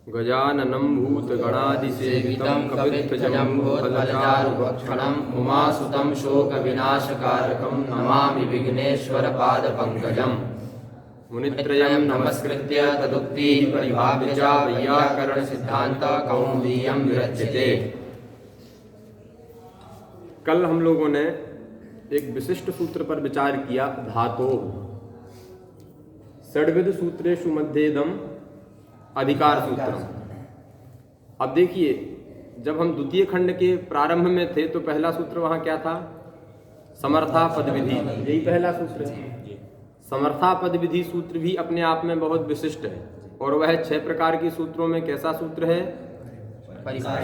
गजाननं भूतगणादिसेवितं कपित्थजम्बोफलचारुभक्षणं उमासुतं शोकविनाशकारकं नमामि विघ्नेश्वरपादपङ्कजम्। मुनित्रयं नमस्कृत्य तदुक्तिः परिभाव्य च वैयाकरणसिद्धान्तकौमुदीयं विरच्यते। कल हम लोगों ने एक विशिष्ट सूत्र पर विचार किया, धातोः। षड्विध सूत्रेषु मध्येदम अधिकार सूत्रम। अब देखिए, जब हम द्वितीय खंड के प्रारंभ में थे तो पहला सूत्र वहां क्या था? समर्था पद विधि, यही पहला सूत्र है। समर्था पद विधि सूत्र भी अपने आप में बहुत विशिष्ट है और वह 6 प्रकार के सूत्रों में कैसा सूत्र है?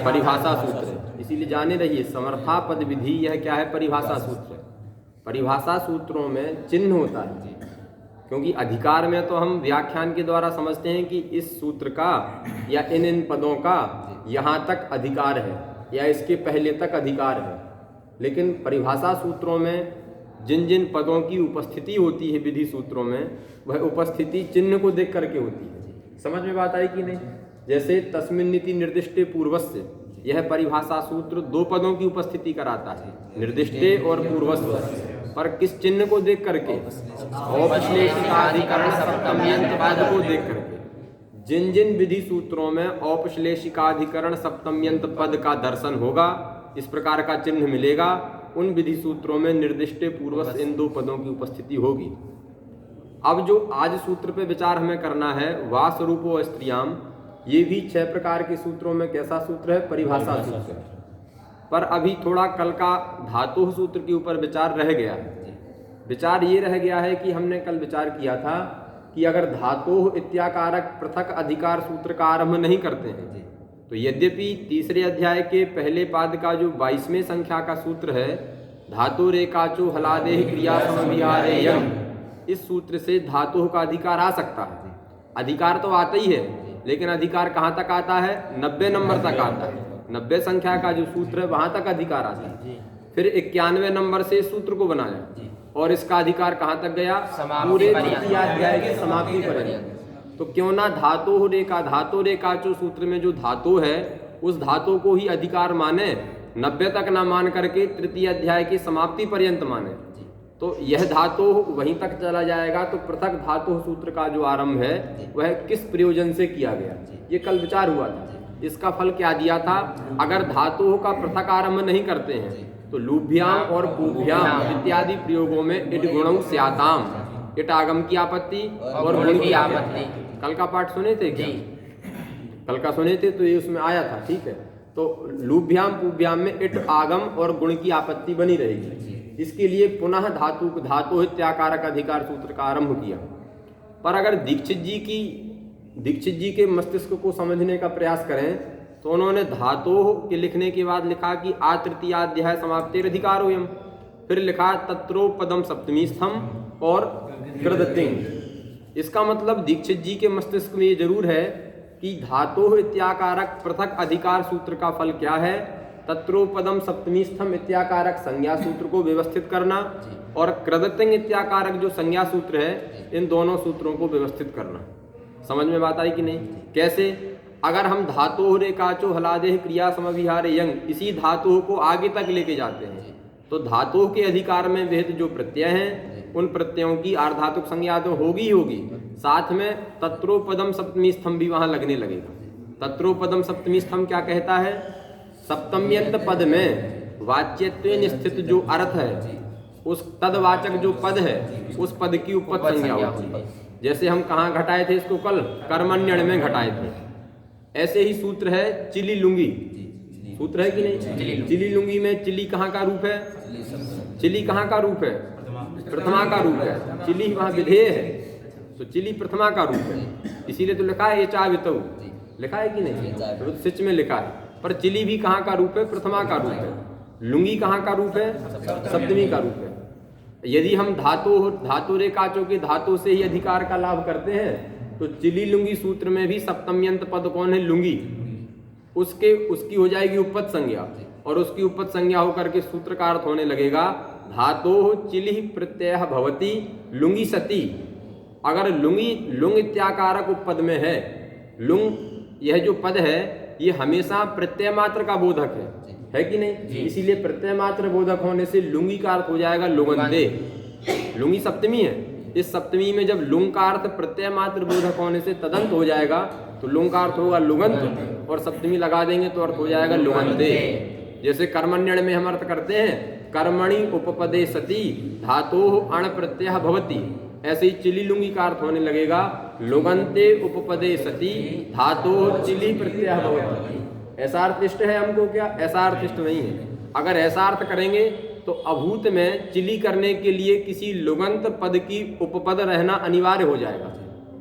परिभाषा सूत्र है। इसीलिए जाने रहिए, समर्था पद विधि यह क्या है? परिभाषा सूत्र है। परिभाषा सूत्रों में चिन्ह होता है, क्योंकि अधिकार में तो हम व्याख्यान के द्वारा समझते हैं कि इस सूत्र का या इन पदों का यहाँ तक अधिकार है या इसके पहले तक अधिकार है, लेकिन परिभाषा सूत्रों में जिन जिन पदों की उपस्थिति होती है विधि सूत्रों में, वह उपस्थिति चिन्ह को देख करके होती है। समझ में बात आई कि नहीं? जैसे तस्मिन्निति निर्दिष्टे पूर्वस्य, यह परिभाषा सूत्र 2 पदों की उपस्थिति कराता है, निर्दिष्टे और पूर्वस्य। पर किस चिन्ह को देख करके? औपश्लेषिकाधिकरण सप्तम्यंत पद को देख करके। जिन जिन विधि सूत्रों में औपश्लेषिकाधिकरण सप्तम्यंत पद का दर्शन होगा, इस प्रकार का चिन्ह मिलेगा, उन विधि सूत्रों में निर्दिष्टे पूर्वस्य इन 2 पदों की उपस्थिति होगी। अब जो आज सूत्र पे विचार हमें करना है, वासरूपो स्त्रियाम, ये भी 6 प्रकार के सूत्रों में कैसा सूत्र है? परिभाषा सूत्र है। पर अभी थोड़ा कल का धातु सूत्र के ऊपर विचार रह गया है। विचार ये रह गया है कि हमने कल विचार किया था कि अगर धातु इत्याकारक पृथक अधिकार सूत्र का आरंभ नहीं करते हैं तो यद्यपि तीसरे अध्याय के पहले पाद का जो 22वें संख्या का सूत्र है, धातु रेकाचो हलादेह क्रिया समविहारे यम, इस सूत्र से धातु का अधिकार आ सकता है। अधिकार तो आता ही है, लेकिन अधिकार कहाँ तक आता है? 90 नंबर तक आता है। 90 संख्या का जो सूत्र है वहां तक अधिकार आता है। फिर 91 नंबर से इस सूत्र को बनाया और इसका अधिकार कहाँ तक गया? पूरे तृतीय अध्याय की समाप्ति पर्यंत। तो क्यों ना धातु रेका जो सूत्र में जो धातु है, उस धातु को ही अधिकार माने, 90 तक ना मान करके तृतीय अध्याय की समाप्ति पर्यंत माने। तो यह धातु वहीं तक चला जाएगा। तो पृथक धातु सूत्र का जो आरंभ है वह किस प्रयोजन से किया गया, ये कल विचार हुआ था। इसका फल क्या दिया था? अगर धातुओं का पृथक आरंभ नहीं करते हैं तो लुभ्याम और पुभ्याम इत्यादि प्रयोगों में इट गुणं स्याताम, इट आगम की आपत्ति और गुण की आपत्ति। कल का पाठ सुने थे क्या? कल का सुने थे तो ये उसमें आया था, ठीक है। तो लुभ्याम पुभ्याम में इट आगम और गुण की आपत्ति बनी रहेगी। इसके लिए पुनः धातु इत्याकारक अधिकार सूत्र का आरंभ किया। पर अगर दीक्षित जी के मस्तिष्क को समझने का प्रयास करें तो उन्होंने धातु के लिखने के बाद लिखा कि आ तृतीयाध्याय समाप्तिर अधिकारोयम, फिर लिखा तत्रो पदम सप्तमी स्थम और कृदतिंग। इसका मतलब दीक्षित जी के मस्तिष्क में ये जरूर है कि धातु इत्याकारक पृथक अधिकार सूत्र का फल क्या है? तत्रो पदम सप्तमी स्थम इत्याकारक संज्ञा सूत्र को व्यवस्थित करना और कृदतिंग इत्याकारक जो संज्ञा सूत्र है, इन दोनों सूत्रों को व्यवस्थित करना। समझ में बात आई कि नहीं? कैसे? अगर हम धातु रेकाचो हलादेह क्रिया समविहारे यंग, इसी धातु को आगे तक लेके जाते हैं तो धातु के अधिकार में विहित जो प्रत्यय हैं, उन प्रत्ययों की आर्धातुक संज्ञा तो होगी होगी, साथ में तत्रोपदम सप्तमी स्तंभ भी वहां लगने लगेगा। तत्रोपदम सप्तमी स्तंभ क्या कहता है? सप्तम्यंत पद में वाच्यत्वेन स्थित जो अर्थ है, उस तदवाचक जो पद है, उस पद की उपपद संज्ञा होती है। जैसे हम कहाँ घटाए थे इसको? कल कर्मण्यण में घटाए थे। ऐसे ही सूत्र है चिली लुंगी, सूत्र है कि नहीं? चिली लुंगी में चिली कहाँ का रूप है? चिली कहाँ का रूप है? प्रथमा का रूप है। चिली वहाँ विधेय है, तो चिली प्रथमा का रूप है। इसीलिए तो लिखा है एचा वितौ, लिखा है कि नहीं? सिच में लिखा है। पर चिली भी कहाँ का रूप है? प्रथमा का रूप है। लुंगी कहाँ का रूप है? सप्तमी का रूप है। यदि हम धातु रेकाचो के धातु से ही अधिकार का लाभ करते हैं तो चिली लुंगी सूत्र में भी सप्तम्यंत पद कौन है? लुंगी। उसकी हो जाएगी उपपद संज्ञा, और उसकी उपपद संज्ञा होकर के सूत्र का अर्थ होने लगेगा धातु चिली प्रत्यय भवती लुंगी सती। अगर लुंग इत्याकारक उपपद में है, लुंग यह जो पद है ये हमेशा प्रत्यय मात्र का बोधक है कि नहीं? इसीलिए प्रत्यय मात्र बोधक होने से लुंगी का अर्थ हो जाएगा लुगंते। लुंगी सप्तमी है, इस सप्तमी में जब लुंग का अर्थ प्रत्यय मात्र बोधक होने से तदंत हो जाएगा तो लुंग का अर्थ होगा लुगंत और सप्तमी लगा देंगे तो अर्थ हो जाएगा लुगंते। जैसे कर्मण्यण में हम अर्थ करते हैं कर्मणि उपपदे सती धातोः अण प्रत्यय भवति, ऐसे ही चिली लुंगी का अर्थ होने लगेगा लुगंते उपपदे सती धातोः चिली प्रत्यय भवति। ऐसा अर्थ इष्ट है हमको क्या? ऐसा अर्थ इष्ट नहीं है। अगर ऐसा अर्थ करेंगे तो अभूत में चिली करने के लिए किसी लुगंत पद की उपपद रहना अनिवार्य हो जाएगा।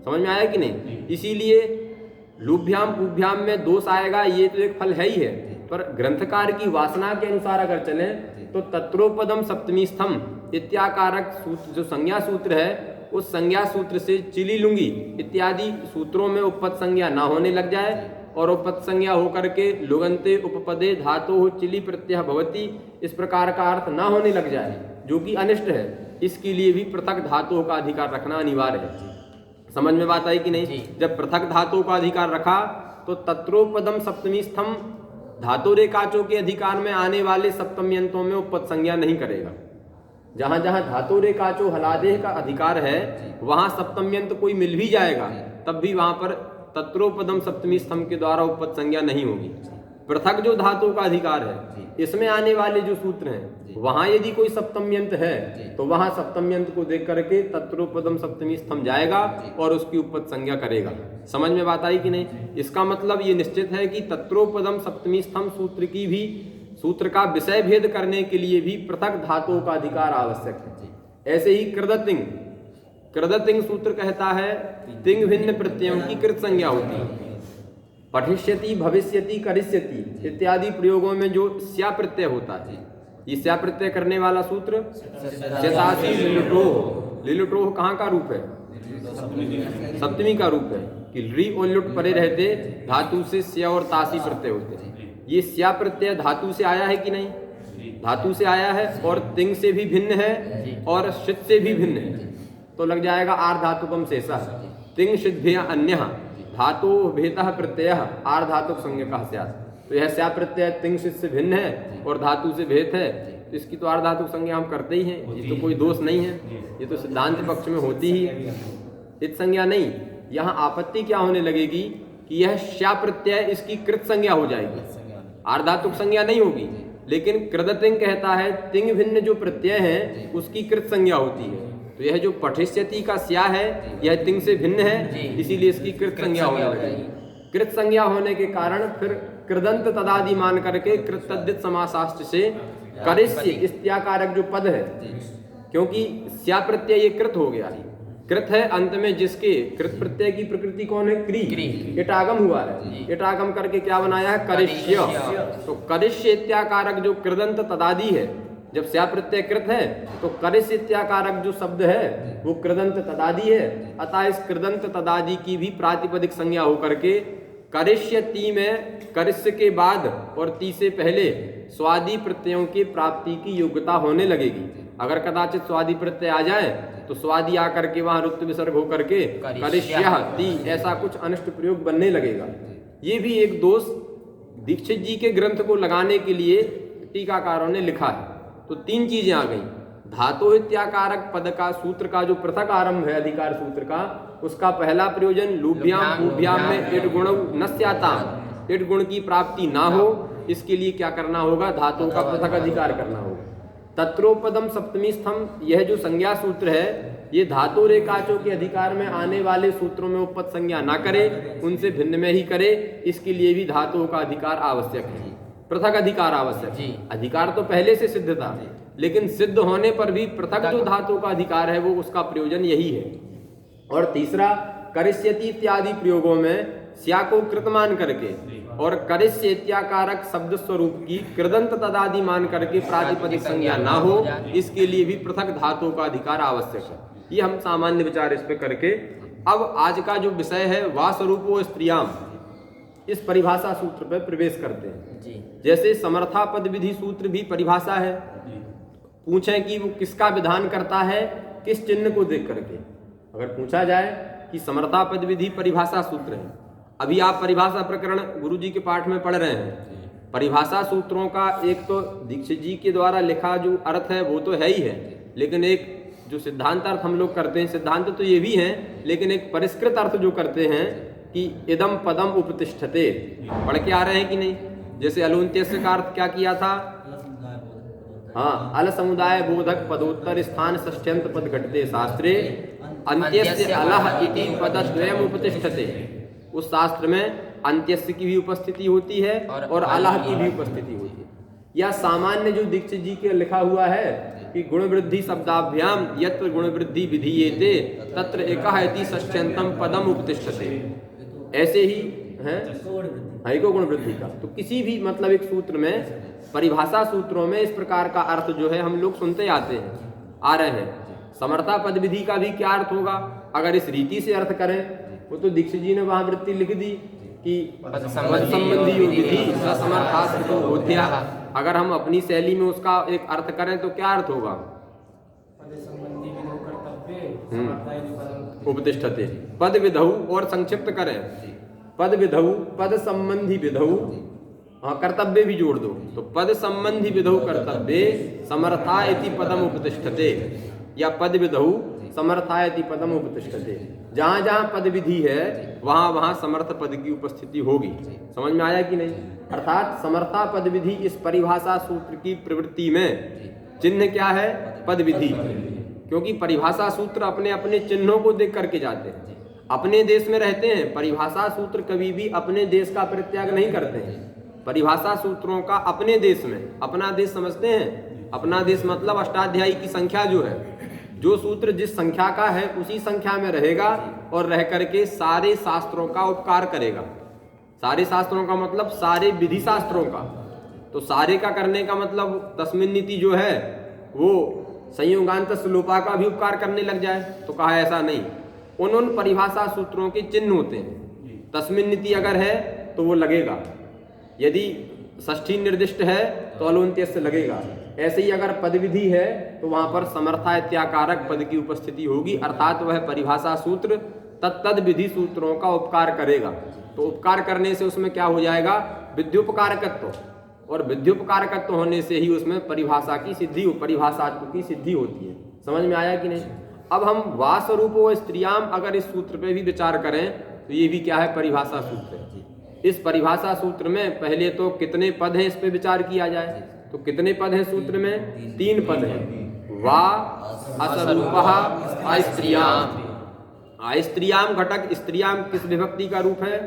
समझ में आया कि नहीं? इसीलिए लुभ्याम पुभ्याम में दोष आएगा, ये तो एक फल है ही है, पर ग्रंथकार की वासना के अनुसार अगर चले तो तत्रोपदम सप्तमी स्थम इत्याकारक सूत्र जो संज्ञा सूत्र है उस संज्ञा सूत्र से चिली लुंगी इत्यादि सूत्रों में उपपद संज्ञा ना होने लग जाए और उपपद संज्ञा होकर के लुगंते उपपदे धातु चिली प्रत्यय भवति इस प्रकार का अर्थ ना होने लग जाए जो कि अनिष्ट है। इसके लिए भी पृथक धातुओं का अधिकार रखना अनिवार्य है। समझ में बात आई कि नहीं? जब पृथक धातुओं का अधिकार रखा तो तत्रोपदम सप्तमी स्थम धातु रेखाचों के अधिकार में आने वाले सप्तम्यंतों में उपपद संज्ञा नहीं करेगा। जहां जहां धातु रेखाचो हलादेह का अधिकार है वहां सप्तम्यंत कोई मिल भी जाएगा तब भी वहां पर तत्रोपदम सप्तमी स्तंभ के द्वारा उपपद संज्ञा नहीं होगी। पृथक जो धातु का अधिकार है इसमें आने वाले जो सूत्र हैं वहां यदि कोई सप्तम्यंत है तो वहां सप्तम्यंत को देख करके तत्रोपदम सप्तमी स्तंभ जाएगा और उसकी उपपद संज्ञा करेगा। समझ में बात आई कि नहीं? इसका मतलब ये निश्चित है कि तत्रोपदम सप्तमी स्तंभ सूत्र की भी सूत्र का विषय भेद करने के लिए भी पृथक धातुओं का अधिकार आवश्यक है। ऐसे ही कृदतिंग कृदतिंग सूत्र कहता है तिंग भिन्न प्रत्ययों की कृत संज्ञा होती है। पठिष्यति भविष्यति करिष्यति इत्यादि प्रयोगों में जो स्या प्रत्यय होता है ये स्या प्रत्यय करने वाला सूत्र शतासी लिलुटोह। लिलुटोह कहाँ का रूप है? सप्तमी का रूप है कि री और लुट परे रहते धातु से स्या और तासी प्रत्यय होते हैं। ये स्या प्रत्यय धातु से आया है कि नहीं? धातु से आया है और तिंग से भी भिन्न है और शित से भी भिन्न है तो लग जाएगा आर धातुकम शेषः तिंग शिद्भ्य अन्य धातु भेदः प्रत्यय आर धातुक संज्ञकः स्यात्। तो यह स्या प्रत्यय तिंग शित से भिन्न है और धातु से भेद है तो इसकी तो आर धातुक संज्ञा हम करते ही हैं। ये तो कोई दोष नहीं है, ये तो सिद्धांत पक्ष में होती ही है, इत संज्ञा नहीं। यहाँ आपत्ति क्या होने लगेगी कि यह स्या प्रत्यय इसकी कृत संज्ञा हो जाएगी, आर धातुक संज्ञा नहीं होगी। लेकिन कृदतिंग कहता है तिंग भिन्न जो प्रत्यय है उसकी कृत संज्ञा होती है। तो यह जो पठिष्यति का स्या है यह तिंग से भिन्न है इसीलिए इसकी कृत संज्ञा होने लगेगी। कृत संज्ञा होने के कारण फिर कृदंत तदादि मान करके कृतद्धित समासाष्ट से करिष्य इत्याकारक जो पद है, क्योंकि स्या प्रत्यय ये कृत हो गया है, कृत है अंत में जिसके कृत प्रत्यय की प्रकृति कौन है? क्री। इटागम हुआ है, इटागम करके क्या बनाया है? करिष्य। तो करिष्य इत्याकारक जो कृदंत तदादि है जब स्या प्रत्यय कृत है तो करिष्य इत्याकारक जो शब्द है वो कृदंत तदादि है। अतः इस कृदंत तदादि की भी प्रातिपदिक संज्ञा होकर के करिष्य ती में करिष्य के बाद और ती से पहले स्वादि प्रत्ययों की प्राप्ति की योग्यता होने लगेगी। अगर कदाचित स्वादि प्रत्यय आ जाए तो स्वादि आकर के वहां रुक्त विसर्ग होकर के करिष्यः ती ऐसा कुछ अनिष्ट प्रयोग बनने लगेगा। ये भी एक दोष दीक्षित जी के ग्रंथ को लगाने के लिए टीकाकारों ने लिखा है। तो तीन चीजें आ गई, धातु इत्याकारक पद का सूत्र का जो पृथक आरंभ है अधिकार सूत्र का उसका पहला प्रयोजन लुभ्याम पुभ्याम में इड गुण न स्याताम, इड गुण की प्राप्ति ना हो इसके लिए क्या करना होगा? धातु का पृथक अधिकार करना होगा। तत्रोपदम सप्तमी स्तंभ यह जो संज्ञा सूत्र है ये धातु रेखाचों के अधिकार में आने वाले सूत्रों में उपपद संज्ञा ना करे, उनसे भिन्न में ही करे। इसके लिए भी धातुओं का अधिकार आवश्यक है, पृथक अधिकार आवश्यक है। अधिकार तो पहले से सिद्ध था लेकिन सिद्ध होने पर भी पृथक जो धातु का अधिकार है वो उसका प्रयोजन यही है। और तीसरा करिष्यति इत्यादि प्रयोगों में स्या को कृत मान करके और करिष्य इत्याकारक शब्द स्वरूप की कृदंत तदादि मान करके प्रातिपदिक संज्ञा ना हो इसके लिए भी पृथक धातुओं का अधिकार आवश्यक है। ये हम सामान्य विचार इस पे करके अब आज का जो विषय है वा स्वरूपो स्त्रियाम इस परिभाषा सूत्र पर प्रवेश करते हैं। जैसे समर्था पद विधि सूत्र भी परिभाषा है, पूछें कि वो किसका विधान करता है, किस चिन्ह को देख करके। अगर पूछा जाए कि समर्था पद विधि परिभाषा सूत्र है, अभी आप परिभाषा प्रकरण गुरुजी के पाठ में पढ़ रहे हैं। परिभाषा सूत्रों का एक तो दीक्षित जी के द्वारा लिखा जो अर्थ है वो तो है ही है, लेकिन एक जो सिद्धांत अर्थ हम लोग करते हैं, सिद्धांत तो ये भी हैं, लेकिन एक परिष्कृत अर्थ जो करते हैं कि इदम पदम उपतिष्ठते, पढ़ के आ रहे हैं कि नहीं। जैसे अलून्त्यस्य का अर्थ क्या किया था? हाँ, अल समुदाय बोधक पदोत्तर स्थान षष्ठ्यंत पद घटते शास्त्रे अंत्यस्य अलह इति पदद्वयम् उपतिष्ठते। उस शास्त्र में अंत्यस्य की भी उपस्थिति होती है और अलह की भी उपस्थिति होती है। या सामान्य जो दीक्षित जी के लिखा हुआ है कि गुण वृद्धि शब्दाभ्याम यत्र गुण वृद्धि विधीयेते तत्र एकः इति षष्ठ्यंतम पदम उपतिष्ठते। ऐसे ही है एको गुण वृद्धि का। तो किसी भी मतलब एक सूत्र में, परिभाषा सूत्रों में इस प्रकार का अर्थ जो है हम लोग सुनते आते हैं, आ रहे हैं। समर्था पद विधि का भी क्या अर्थ होगा अगर इस रीति से अर्थ करें? वो तो दीक्षित जी ने वहां वृत्ति लिख दी कि पद संबंधी विधि समर्थास्थितो बोध्या। अगर हम अपनी शैली में उसका एक अर्थ करें तो क्या अर्थ होगा? उपतिष्ठते पद विधौ, और संक्षिप्त करें पद विधौ, पद संबंधी विधौ, हाँ कर्तव्य भी जोड़ दो, तो पद संबंधी विधौ कर्तव्य समर्था इति पदम उपतिष्ठते, या पद विधौ समर्था इति पदम उपतिष्ठते। जहां जहां पद विधि है वहां वहां समर्थ पद की उपस्थिति होगी। समझ में आया कि नहीं? अर्थात समर्था पद विधि इस परिभाषा सूत्र की प्रवृत्ति में चिन्ह क्या है? पद विधि। क्योंकि परिभाषा सूत्र अपने अपने चिन्हों को देख करके जाते हैं। अपने देश में रहते हैं, परिभाषा सूत्र कभी भी अपने देश का परित्याग नहीं करते हैं। परिभाषा सूत्रों का अपने देश में, अपना देश समझते हैं, अपना देश मतलब अष्टाध्यायी की संख्या जो है, जो सूत्र जिस संख्या का है उसी संख्या में रहेगा और रह करके सारे शास्त्रों का उपकार करेगा। सारे शास्त्रों का मतलब सारे विधि शास्त्रों का। तो सारे का करने का मतलब तस्मिन् नीति जो है वो संयोगांत लोपा का भी उपकार करने लग जाए, तो कहा ऐसा नहीं। उन परिभाषा सूत्रों के चिन्ह होते हैं। तस्मिन् नीति अगर है तो वो लगेगा, यदि षष्ठी निर्दिष्ट है तो अलून्त्यस्य लगेगा। ऐसे ही अगर पद विधि है तो वहां पर समर्था इत्याकारक पद की उपस्थिति होगी, अर्थात वह परिभाषा सूत्र तत्तद विधि सूत्रों का उपकार करेगा। तो उपकार करने से उसमें क्या हो जाएगा? विद्युपकारकत्व, और विद्युपकारकत्व होने से ही उसमें परिभाषा की सिद्धि, परिभाषात्व की सिद्धि होती है। समझ में आया कि नहीं? अब हम वा स्वरूप व स्त्रियाम अगर इस सूत्र पे भी विचार करें तो ये भी क्या है? परिभाषा सूत्र है। इस परिभाषा सूत्र में पहले तो कितने पद हैं इस पे विचार किया जाए। तो कितने पद हैं सूत्र में? 3 पद हैं। वा असरूपः अस्त्रियाम। अस्त्रियाम घटक, स्त्रियाम किस विभक्ति का रूप है?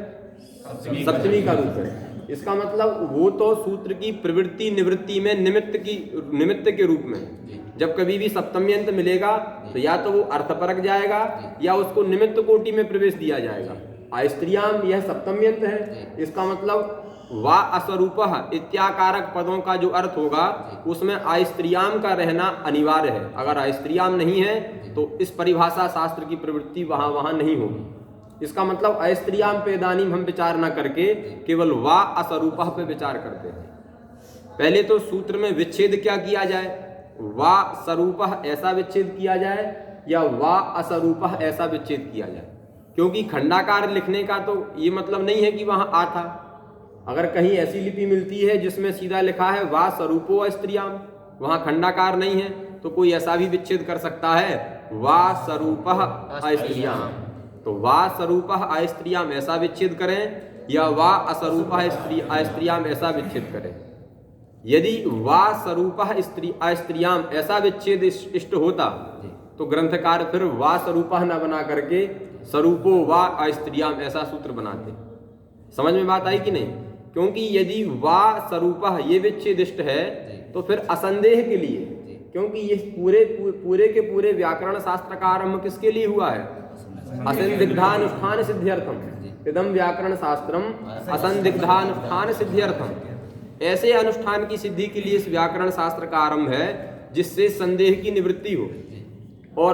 सप्तमी का रूप है। इसका मतलब वो तो सूत्र की प्रवृत्ति निवृत्ति में निमित्त के रूप में, जब कभी भी सप्तम्यंत मिलेगा तो या तो वो अर्थपरक जाएगा या उसको निमित्त कोटि में प्रवेश दिया जाएगा। आस्त्रियाम यह सप्तम्यंत है। इसका मतलब वा अस्वरूपः इत्याकारक पदों का जो अर्थ होगा उसमें आस्त्रियाम का रहना अनिवार्य है। अगर आस्त्रियाम नहीं है तो इस परिभाषा शास्त्र की प्रवृत्ति वहां नहीं होगी। इसका मतलब अस्त्रियाम पे इदानीम हम विचार न करके केवल वा अस्वरूपः पे विचार करते हैं। पहले तो सूत्र में विच्छेद क्या किया जाए? वा स्वरूपः ऐसा विच्छेद किया जाए या वा अस्वरूपः ऐसा विच्छेद किया जाए? क्योंकि खंडाकार लिखने का तो ये मतलब नहीं है कि वहां आ था। अगर कहीं ऐसी लिपि मिलती है जिसमें सीधा लिखा है वा स्वरूपो अस्त्रियाम, वहां खंडाकार नहीं है, तो कोई ऐसा भी विच्छेद कर सकता है वा स्वरूपः अस्त्रियाम। तो वा स्वरूपः अस्त्रियाम ऐसा विच्छेद करें या वा अस्वरूपः अस्त्रियाम ऐसा विच्छेद करें। यदि वा स्वरूपः अस्त्रियाम ऐसा विच्छेद इष्ट होता तो ग्रंथकार फिर वा स्वरूपः न बना करके स्वरूपो वा अस्त्रियाम ऐसा सूत्र बनाते। समझ में बात आई कि नहीं? क्योंकि यदि वा स्वरूपः ये विच्छेद इष्ट है तो फिर असंदेह के लिए, क्योंकि ये पूरे के पूरे व्याकरण शास्त्र का आरंभ किसके लिए हुआ है? असंदिग्धानुष्ठान सिद्ध्यर्थम। इदम व्याकरण शास्त्रम असंदिग्धानुष्ठान सिद्ध्यर्थम। ऐसे अनुष्ठान की सिद्धि के लिए इस व्याकरण शास्त्र का आरंभ है जिससे संदेह की निवृत्ति हो, और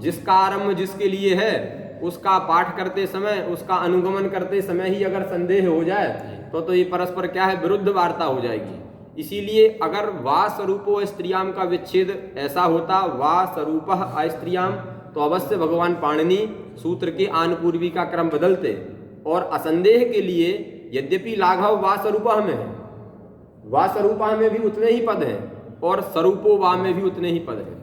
जिसका आरंभ जिसके लिए है उसका पाठ करते समय, उसका अनुगमन करते समय ही अगर संदेह हो जाए तो ये परस्पर क्या है? विरुद्ध वार्ता हो जाएगी। इसीलिए अगर वा स्वरूपो अस्त्रियाम का विच्छेद ऐसा होता वा स्वरूपः अस्त्रियाम, तो अवश्य भगवान पाणिनि सूत्र के आनुपूर्वी का क्रम बदलते और असंदेह के लिए यद्यपि लाघव वा स्वरूपा में है, वा स्वरूपा में भी उतने ही पद हैं और स्वरूपो वा में भी उतने ही पद हैं।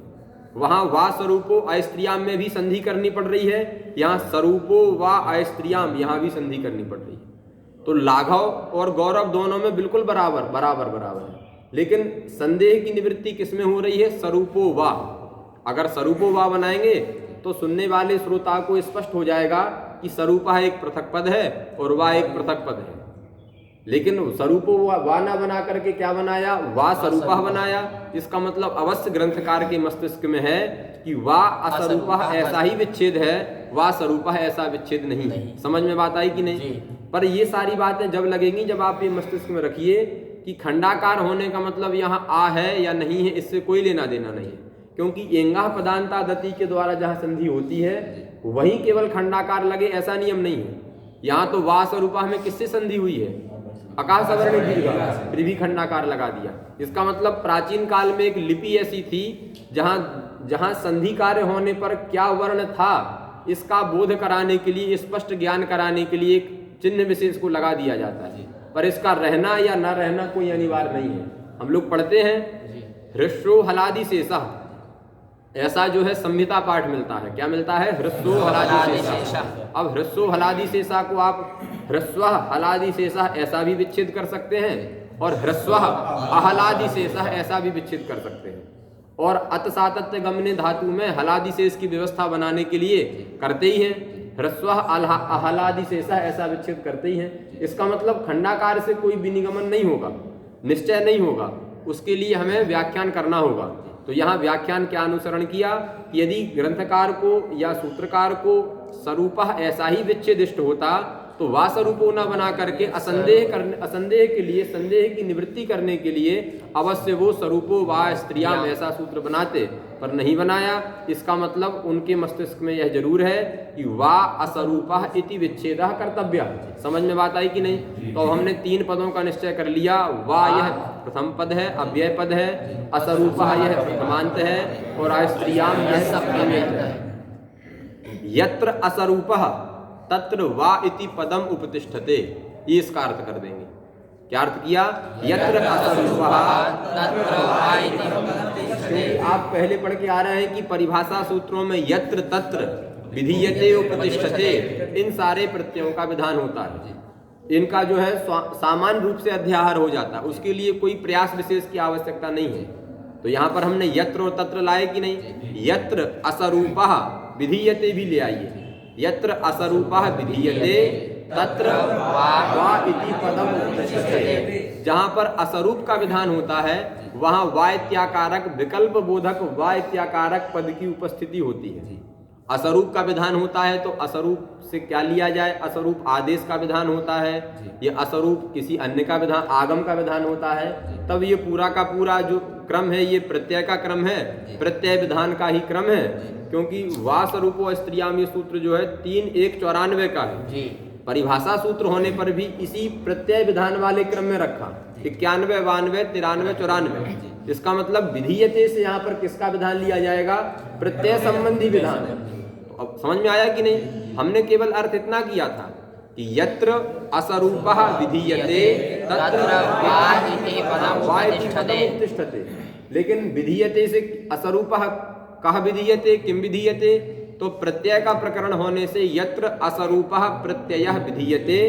वहाँ वा स्वरूपो अस्त्रियाम में भी संधि करनी पड़ रही है, यहाँ स्वरूपो वा अस्त्रियाम यहाँ भी संधि करनी पड़ रही है। तो लाघव और गौरव दोनों में बिल्कुल बराबर बराबर बराबर है, लेकिन संदेह की निवृत्ति किसमें हो रही है? स्वरूपो वा। अगर स्वरूपो वा बनाएंगे तो सुनने वाले श्रोता को स्पष्ट हो जाएगा कि स्वरूपा एक पृथक पद है और वा एक पृथक पद है। लेकिन स्वरूपो वा ना बना करके क्या बनाया? वा स्वरूपा बनाया। इसका मतलब अवश्य ग्रंथकार के मस्तिष्क में है कि वा अस्वरूपा ऐसा ही विच्छेद है, वा स्वरूपा ऐसा विच्छेद नहीं। समझ में बात आई कि नहीं? पर ये सारी बातें जब लगेंगी जब आप ये मस्तिष्क में रखिए कि खंडाकार होने का मतलब यहाँ आ है या नहीं है, इससे कोई लेना देना नहीं है। क्योंकि एंगा पदांता दति के द्वारा जहाँ संधि होती है वहीं केवल खंडाकार लगे ऐसा नियम नहीं है। यहाँ तो वा स्वरूपा में किससे संधि हुई है? आकाश सवर्ण दीर्घ, फिर भी खंडाकार लगा दिया। इसका मतलब प्राचीन काल में एक लिपि ऐसी थी जहाँ संधि कार्य होने पर क्या वर्ण था इसका बोध कराने के लिए, स्पष्ट ज्ञान कराने के लिए एक चिन्ह विशेष को लगा दिया जाता है। पर इसका रहना या न रहना कोई अनिवार्य नहीं है। हम लोग पढ़ते हैं ह्रस्व हलादि शेषा, ऐसा जो है संहिता पाठ मिलता है। क्या मिलता है? ह्रस्व हलादि शेषा। अब ह्रस्व हलादि शेषा को आप ह्रस्व हलादि शेषा ऐसा भी विच्छेद कर सकते हैं और ह्रस्व अहलादि शेषा ऐसा भी विच्छेद कर सकते हैं। और अत सातत्य गमने धातु में हलादि शेष की व्यवस्था बनाने के लिए करते ही हैं, ह्रस्व अहलादि शेषा ऐसा विच्छेद करते ही हैं। इसका मतलब खंडाकार से कोई विनिगमन नहीं होगा, निश्चय नहीं होगा, उसके लिए हमें व्याख्यान करना होगा। तो यहाँ व्याख्यान क्या अनुसरण किया कि यदि ग्रंथकार को या सूत्रकार को स्वरूपा ऐसा ही विच्छेदिष्ट होता तो वा स्वरूपो न बना करके असंदेह के लिए, संदेह की निवृत्ति करने के लिए अवश्य वो स्वरूपो वा स्त्रियाम ऐसा सूत्र बनाते, पर नहीं बनाया। इसका मतलब उनके मस्तिष्क में यह जरूर है कि वा अस्वरूपा इति विच्छेदः कर्तव्य। समझ में बात आई कि नहीं? तो हमने 3 पदों का निश्चय कर लिया। वा यह प्रथम पद है, अव्यय पद है, अस्वरूपा यह प्रथमांत है और अस्त्रियाम यह सप्तम्यंत है। यत्र अस्वरूपः तत्र वा इति पदम उपतिष्ठते, ये इसका अर्थ कर देंगे। क्या अर्थ किया? यत्र अस्वरूपः तत्र वा इति उपतिष्ठते। आप पहले पढ़ के आ रहे हैं कि परिभाषा सूत्रों में यत्र तत्र विधीयते उपतिष्ठते इन सारे प्रत्ययों का विधान होता है। इनका जो है सामान्य रूप से अध्याहार हो जाता है, उसके लिए कोई प्रयास विशेष की आवश्यकता नहीं है। तो यहाँ पर हमने यत्र और तत्र लाए कि नहीं? यत्र अस्वरूपः विधीयते भी ले आइए। यत्र अस्वरूपः विधीयते तत्र वा इति पदम उपतिष्ठते। जहाँ पर अस्वरूप का विधान होता है वहाँ वा इत्याकारक विकल्प बोधक वा इत्याकारक पद की उपस्थिति होती है। अस्वरूप का विधान होता है तो अस्वरूप से क्या लिया जाए? अस्वरूप आदेश का विधान होता है, ये अस्वरूप किसी अन्य का विधान, आगम का विधान होता है। तब ये पूरा का पूरा जो क्रम है ये प्रत्यय का क्रम है, प्रत्यय विधान का ही क्रम है। क्योंकि वा स्वरूपो स्त्रियाम ये सूत्र जो है 3-1-94 का है। परिभाषा सूत्र होने पर भी इसी प्रत्यय विधान वाले क्रम में रखा, 91, 92, 93, 94। इसका मतलब विधीयते से यहाँ पर किसका विधान लिया जाएगा? प्रत्यय संबंधी विधान है। तो अब समझ में आया कि नहीं? हमने केवल अर्थ इतना किया था कि यत्र अस्वरूपः विधीयते तत्र वा इति पदम उपतिष्ठते। लेकिन विधीयते से अस्वरूपः कह विधीयते, किम विधीयते? तो प्रत्यय का प्रकरण होने से यत्र अस्वरूपः प्रत्ययः विधीयते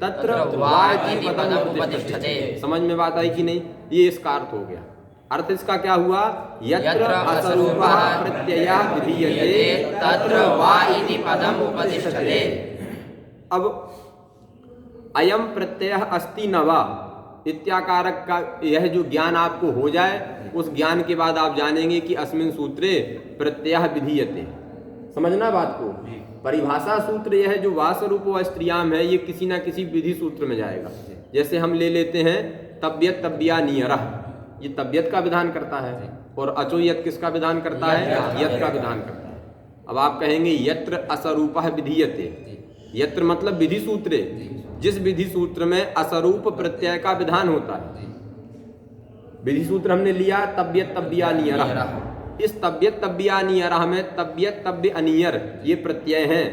तत्र वा इति पदम उपतिष्ठते। समझ में बात आई कि नहीं? ये इसका अर्थ हो गया। अर्थ इसका क्या हुआ? यत्र अस्वरूपः प्रत्ययः विधीयते तत्र वा इति पदम उपतिष्ठते। अब अयम प्रत्ययः अस्ति न वा इत्याकारक का यह जो ज्ञान आपको हो जाए, उस ज्ञान के बाद आप जानेंगे कि अस्मिन् सूत्रे प्रत्ययः विधीयते। समझना बात को। परिभाषा सूत्र यह जो वा स्वरूपो स्त्रियाम है ये किसी ना किसी विधि सूत्र में जाएगा। जैसे हम ले लेते हैं तब्यत तब्बिया नियरह, ये तब्यत का विधान करता है, और अचोयत किसका विधान करता है? यत का विधान करता है। अब आप कहेंगे यत्र अस्वरूपः विधीयते, यत्र मतलब विधि सूत्रे, जिस विधि सूत्र में अस्वरूप प्रत्यय का विधान होता है। विधि सूत्र हमने लिया तब्यत तब्बिया नियरह। इस तब्यत तब्बिया नियरह में तब्यत तब्य अनियर ये प्रत्यय हैं,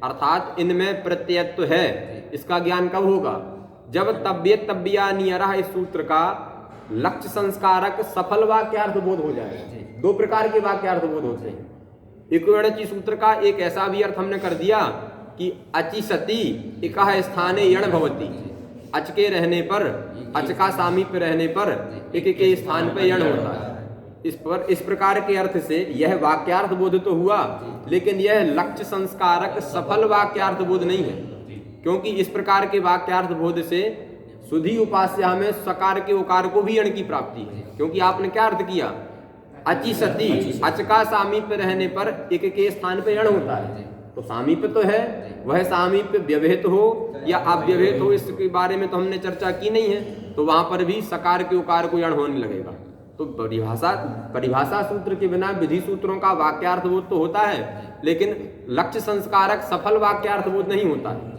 अर्थात इनमें प्रत्ययत्व है। इसका ज्ञान कब होगा? जब तब्येत तब्बिया नियरा इस सूत्र का लक्ष्य संस्कारक सफल वाक्यार्थ बोध हो जाएगा। दो प्रकार के वाक्यार्थ बोध होते हैं। इक्वणची सूत्र का एक ऐसा भी अर्थ हमने कर दिया कि अचि सती इकः स्थाने यण भवति, अच के रहने पर, अच का सामीप्य रहने पर एक के स्थान पर यण होता है। इस प्रकार के अर्थ से यह वाक्यार्थ बोध तो हुआ, लेकिन यह लक्ष्य संस्कारक सफल वाक्यार्थ बोध नहीं है, क्योंकि इस प्रकार के वाक्यार्थ बोध से सुधी उपास्या में सकार के उकार को भी यण की प्राप्ति है। क्योंकि आपने क्या अर्थ किया? अचि सती, अच का सामीप्य रहने पर एक के स्थान पर यण होता है। तो सामीप्य तो है, वह सामीप्य व्यवहित हो या अव्यवहित हो, इसके बारे में तो हमने चर्चा की नहीं है। तो वहां पर भी सकार के उकार को यण होने लगेगा। तो परिभाषा सूत्र के बिना विधि सूत्रों का वाक्यार्थ बोध तो होता है, लेकिन लक्ष्य संस्कारक सफल वाक्यार्थ बोध नहीं होता है।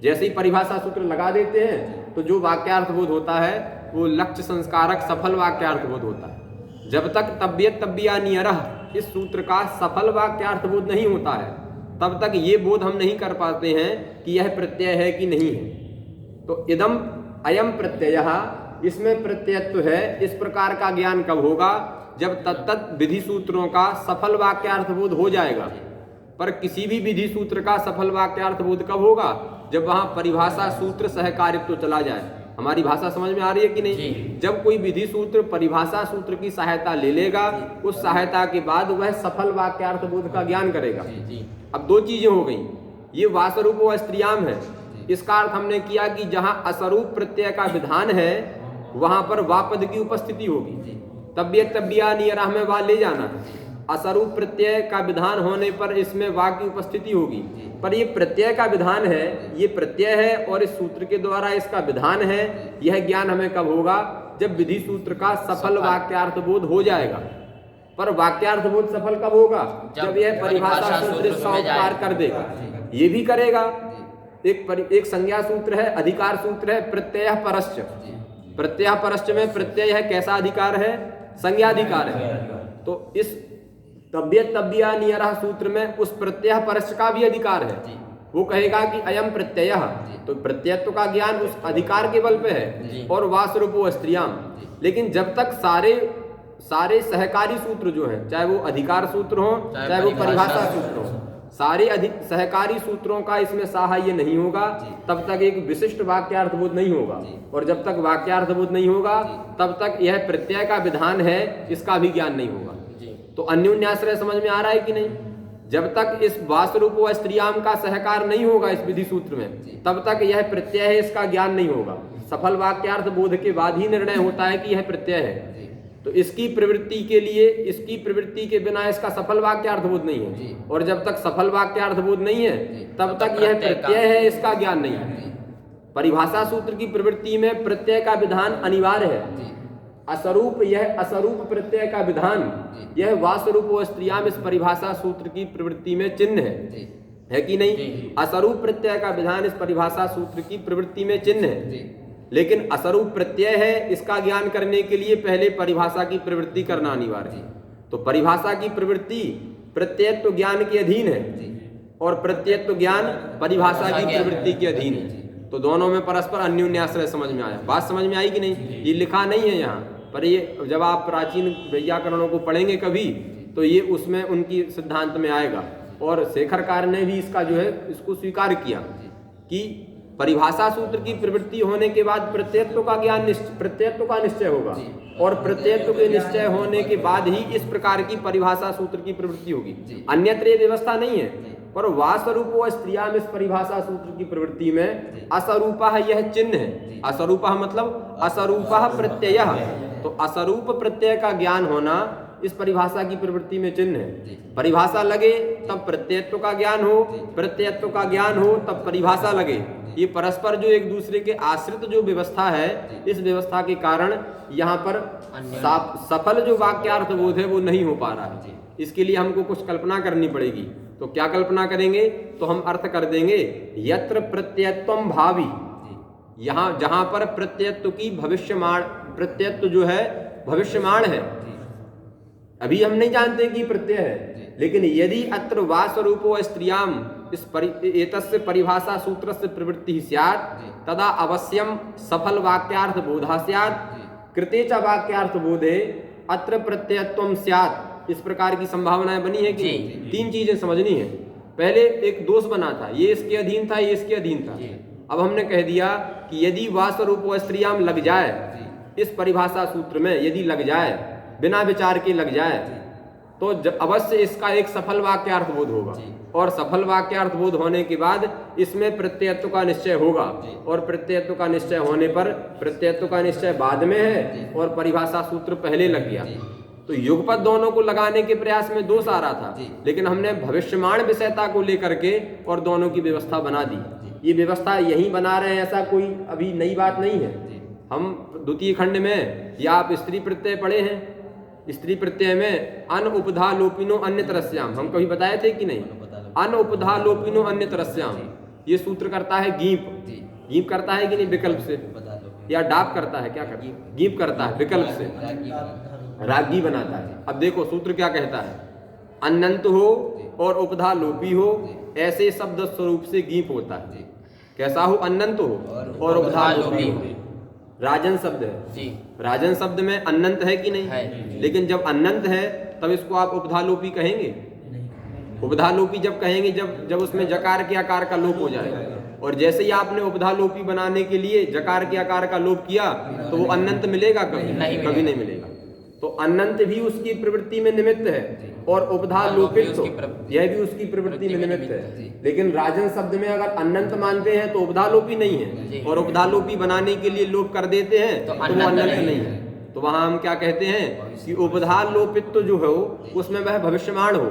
जैसे ही परिभाषा सूत्र लगा देते हैं तो जो वाक्यार्थ बोध होता है वो लक्ष्य संस्कारक सफल वाक्यार्थ बोध होता है। जब तक तब्येत तब्बिया नियरह इस सूत्र का सफल वाक्यार्थ बोध नहीं होता है, तब तक ये बोध हम नहीं कर पाते हैं कि यह प्रत्यय है कि नहीं है। तो इदम अयम प्रत्ययः, इसमें प्रत्ययत्व है, इस प्रकार का ज्ञान कब होगा? जब तत्त विधि सूत्रों का सफल वाक्यार्थ बोध हो जाएगा। पर किसी भी विधि सूत्र का सफल वाक्यार्थ बोध कब होगा? जब वहां परिभाषा सूत्र सहकारित्व चला जाए। हमारी भाषा समझ में आ रही है कि नहीं? जब कोई विधि सूत्र परिभाषा सूत्र की सहायता ले लेगा, उस सहायता के बाद वह सफल वाक्यार्थ बोध का ज्ञान करेगा। अब दो चीजें हो गई, ये वासरूप व स्त्रियाम है। इसका अर्थ हमने किया कि जहां असरूप प्रत्यय का विधान है वहां पर वा पद की उपस्थिति होगी। तब्येत तब्बिया नियरा में वा ले जाना। असरूप प्रत्यय का विधान होने पर इसमें वा की उपस्थिति होगी। पर ये प्रत्यय का विधान है, ये प्रत्यय है और इस सूत्र के द्वारा इसका विधान है। यह ज्ञान हमें कब होगा? जब विधि सूत्र का सफल वाक्यार्थ बोध हो जाएगा। पर वाक्यार्थ बोध सफल कब होगा? जब यह परिभाषा सूत्र इसका उपकार कर देगा। ये भी करेगा। एक संज्ञा सूत्र है, अधिकार सूत्र है, प्रत्यय परश्च। प्रत्यय परश्च में प्रत्यय है, कैसा अधिकार है? संज्ञाधिकार है। तो इस तब्येत तब्बिया नियरा सूत्र में उस प्रत्यय परश्च का भी अधिकार है। वो कहेगा कि अयम प्रत्यय, तो प्रत्ययत्व का ज्ञान उस अधिकार के बल पे है। और वासरूपो स्त्रियाम। लेकिन जब तक सारे सहकारी सूत्र जो हैं, चाहे वो अधिकार सूत्र हो चाहे वो परिभाषा सूत्र हो, सारे सहकारी सूत्रों का इसमें सहाय्य नहीं होगा, तब तक एक विशिष्ट वाक्यार्थ बोध नहीं होगा। और जब तक वाक्यार्थ बोध नहीं होगा तब तक यह प्रत्यय का विधान है, इसका भी ज्ञान नहीं होगा। तो अन्योन्याश्रय समझ में आ रहा है कि नहीं? जब तक इस वासरूप व स्त्रियाम का सहकार नहीं होगा इस विधि सूत्र में, तब तक यह प्रत्यय है, इसका ज्ञान नहीं होगा। सफल वाक्यार्थ बोध के बाद ही निर्णय होता है कि यह प्रत्यय है। तो इसकी प्रवृत्ति के लिए, इसकी प्रवृत्ति के बिना इसका सफल वाक्यार्थ बोध नहीं है। और जब तक सफल वाक्यार्थ बोध नहीं है तब तक यह प्रत्यय है, इसका ज्ञान नहीं है। परिभाषा सूत्र की प्रवृत्ति में प्रत्यय का विधान अनिवार्य है। असरूप, यह असरूप प्रत्यय का विधान, यह वासरूप व स्त्रियाम इस परिभाषा सूत्र की प्रवृत्ति में चिन्ह है कि नहीं? असरूप प्रत्यय का विधान इस परिभाषा सूत्र की प्रवृत्ति में चिन्ह है। लेकिन असरूप प्रत्यय है, इसका ज्ञान करने के लिए पहले परिभाषा की प्रवृत्ति करना अनिवार्य है। तो परिभाषा की प्रवृत्ति प्रत्ययत्व ज्ञान के अधीन है और प्रत्ययत्व ज्ञान परिभाषा की प्रवृत्ति के अधीन है। तो दोनों में परस्पर अन्योन्याश्रय समझ में आया। बात समझ में आई कि नहीं? ये लिखा नहीं है यहाँ पर, ये जब आप प्राचीन व्याकरणों को पढ़ेंगे कभी तो ये उसमें उनकी सिद्धांत में आएगा। और शेखरकार ने भी इसका जो है इसको स्वीकार किया कि परिभाषा सूत्र की प्रवृत्ति होने के बाद प्रत्ययत्व का ज्ञान, प्रत्ययत्व का निश्चय होगा। और प्रत्ययत्व के निश्चय होने के बाद ही इस प्रकार की परिभाषा सूत्र की प्रवृत्ति होगी। अन्यत्र ये व्यवस्था नहीं है। पर वासरूप व स्त्रियाम इस परिभाषा सूत्र की प्रवृत्ति में असरूपः यह चिन्ह है। असरूपः मतलब असरूपः प्रत्यय। तो असरूप प्रत्यय का ज्ञान होना इस परिभाषा की प्रवृत्ति में चिन्ह है। परिभाषा लगे तब प्रत्ययत्व का ज्ञान हो, प्रत्ययत्व का ज्ञान हो तब परिभाषा लगे। ये परस्पर जो एक दूसरे के आश्रित जो व्यवस्था है, इस व्यवस्था के कारण यहाँ पर सफल जो वाक्यार्थ बोध है वो नहीं हो पा रहा है। इसके लिए हमको कुछ कल्पना करनी पड़ेगी। तो क्या कल्पना करेंगे? तो हम अर्थ कर देंगे यत्र प्रत्ययत्वम भावी, यहाँ जहां पर प्रत्ययत्व की भविष्यमाण, प्रत्ययत्व जो है भविष्यमाण है, अभी हम नहीं जानते कि प्रत्यय है। लेकिन यदि अत्र वासरूपो स्त्रियाम एतस्य परिभाषा सूत्रस्य प्रवृत्ति स्यात् तदा अवश्यम सफल वाक्यार्थ बोधा स्यात् कृते च वाक्यार्थ बोधे अत्र प्रत्ययत्वम स्यात्। इस प्रकार की संभावनाएं बनी है कि तीन चीजें समझनी है। पहले एक दोष बना था, ये इसके अधीन था, ये इसके अधीन था। अब हमने कह दिया कि यदि वा स्वरूप व स्त्रियाम लग जाए, इस परिभाषा सूत्र में यदि लग जाए, बिना विचार के लग जाए, तो अवश्य इसका एक सफल वाक्यार्थ बोध होगा। और सफल वाक्यार्थ बोध होने के बाद इसमें प्रत्ययत्व का निश्चय होगा। और प्रत्ययत्व का निश्चय होने पर प्रत्ययत्व का निश्चय बाद में है और परिभाषा सूत्र पहले लग गया। तो युगपत दोनों को लगाने के प्रयास में दोष आ रहा था, लेकिन हमने भविष्यमाण विषयता को लेकर के और दोनों की व्यवस्था बना दी। ये व्यवस्था यही बना रहे हैं, ऐसा कोई अभी नई बात नहीं है। हम द्वितीय खंड में या आप स्त्री प्रत्यय पढ़े हैं, स्त्री प्रत्यय में अन उपधा लोपिनो अन्य तरस्याम, हम कभी बताए थे कि नहीं? अन उपधा लोपिनो अन्य तरस्याम, ये सूत्र करता है गीप। गीप करता है कि नहीं विकल्प से, या डाप करता है, क्या करता है? गीप करता है विकल्प से, रागी बनाता है। अब देखो सूत्र क्या कहता है, अनंत हो और उपधा लोपी हो, ऐसे शब्द स्वरूप से गीप होता है। कैसा हो? अनंत हो और उपधा लोपी हो। राजन शब्द है, राजन शब्द में अनंत है कि नहीं है? लेकिन जब अनंत है तब इसको आप उपधालोपी कहेंगे? उपधालोपी जब कहेंगे जब उसमें जकार के आकार का लोप हो जाए। और जैसे ही आपने उपधालोपी बनाने के लिए जकार के आकार का लोप किया तो वो अनंत मिलेगा? कभी नहीं मिलेगा। तो अनंत भी उसकी प्रवृत्ति में निमित्त है और उपधालोपित यह भी उसकी प्रवृत्ति में निमित्त है। लेकिन राजन शब्द में अगर अनंत मानते हैं तो उपधालोपी नहीं है, और उपधालोपी बनाने के लिए लोप कर देते हैं तो वो अनंत नहीं है। तो वहां हम क्या कहते हैं कि उपधालोपित्व जो हो उसमें वह भविष्यमाण हो।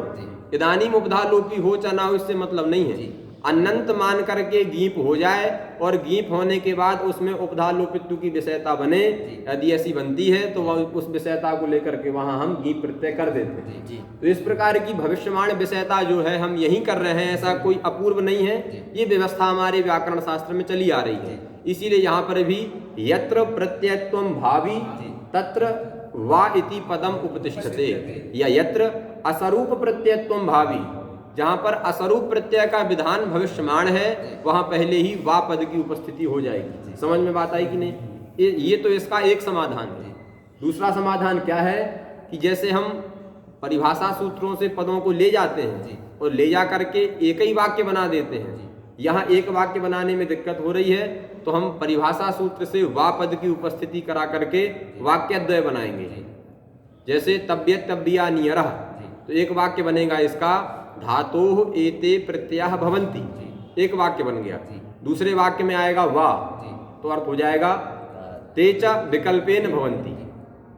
इदानीम उपधालोपी हो चाहे ना हो इससे मतलब नहीं है। अनंत मान करके गीप हो जाए और गीप होने के बाद उसमें उपधालोपित्व की विषयता बने, यदि ऐसी बनती है तो वह उस विषयता को लेकर के वहां हम गीप प्रत्यय कर देते हैं। तो इस प्रकार की भविष्यमाण विषयता जो है हम यही कर रहे हैं, ऐसा कोई अपूर्व नहीं है। ये व्यवस्था हमारे व्याकरण शास्त्र में चली आ रही है। इसीलिए यहाँ पर भी यत्र प्रत्ययत्वम भावी तत्र वा इति पदम उपतिष्ठते, या यत्र असरूप प्रत्ययत्वम भावी, जहां पर असरूप प्रत्यय का विधान भविष्यमाण है वहां पहले ही वा पद की उपस्थिति हो जाएगी। समझ में बात आई कि नहीं? ये तो इसका एक समाधान है। दूसरा समाधान क्या है कि जैसे हम परिभाषा सूत्रों से पदों को ले जाते हैं और ले जा करके एक ही वाक्य बना देते हैं, यहाँ एक वाक्य बनाने में दिक्कत हो रही है तो हम परिभाषा सूत्र से वा पद की उपस्थिति करा करके वाक्यद्वय बनाएंगे। जैसे तब्यत तब्बिया नियरह, तो एक वाक्य बनेगा इसका धातोः एते प्रत्ययाः भवन्ति, एक वाक्य बन गया। दूसरे वाक्य में आएगा वा, तो अर्थ हो जाएगा ते च विकल्पेन भवन्ति।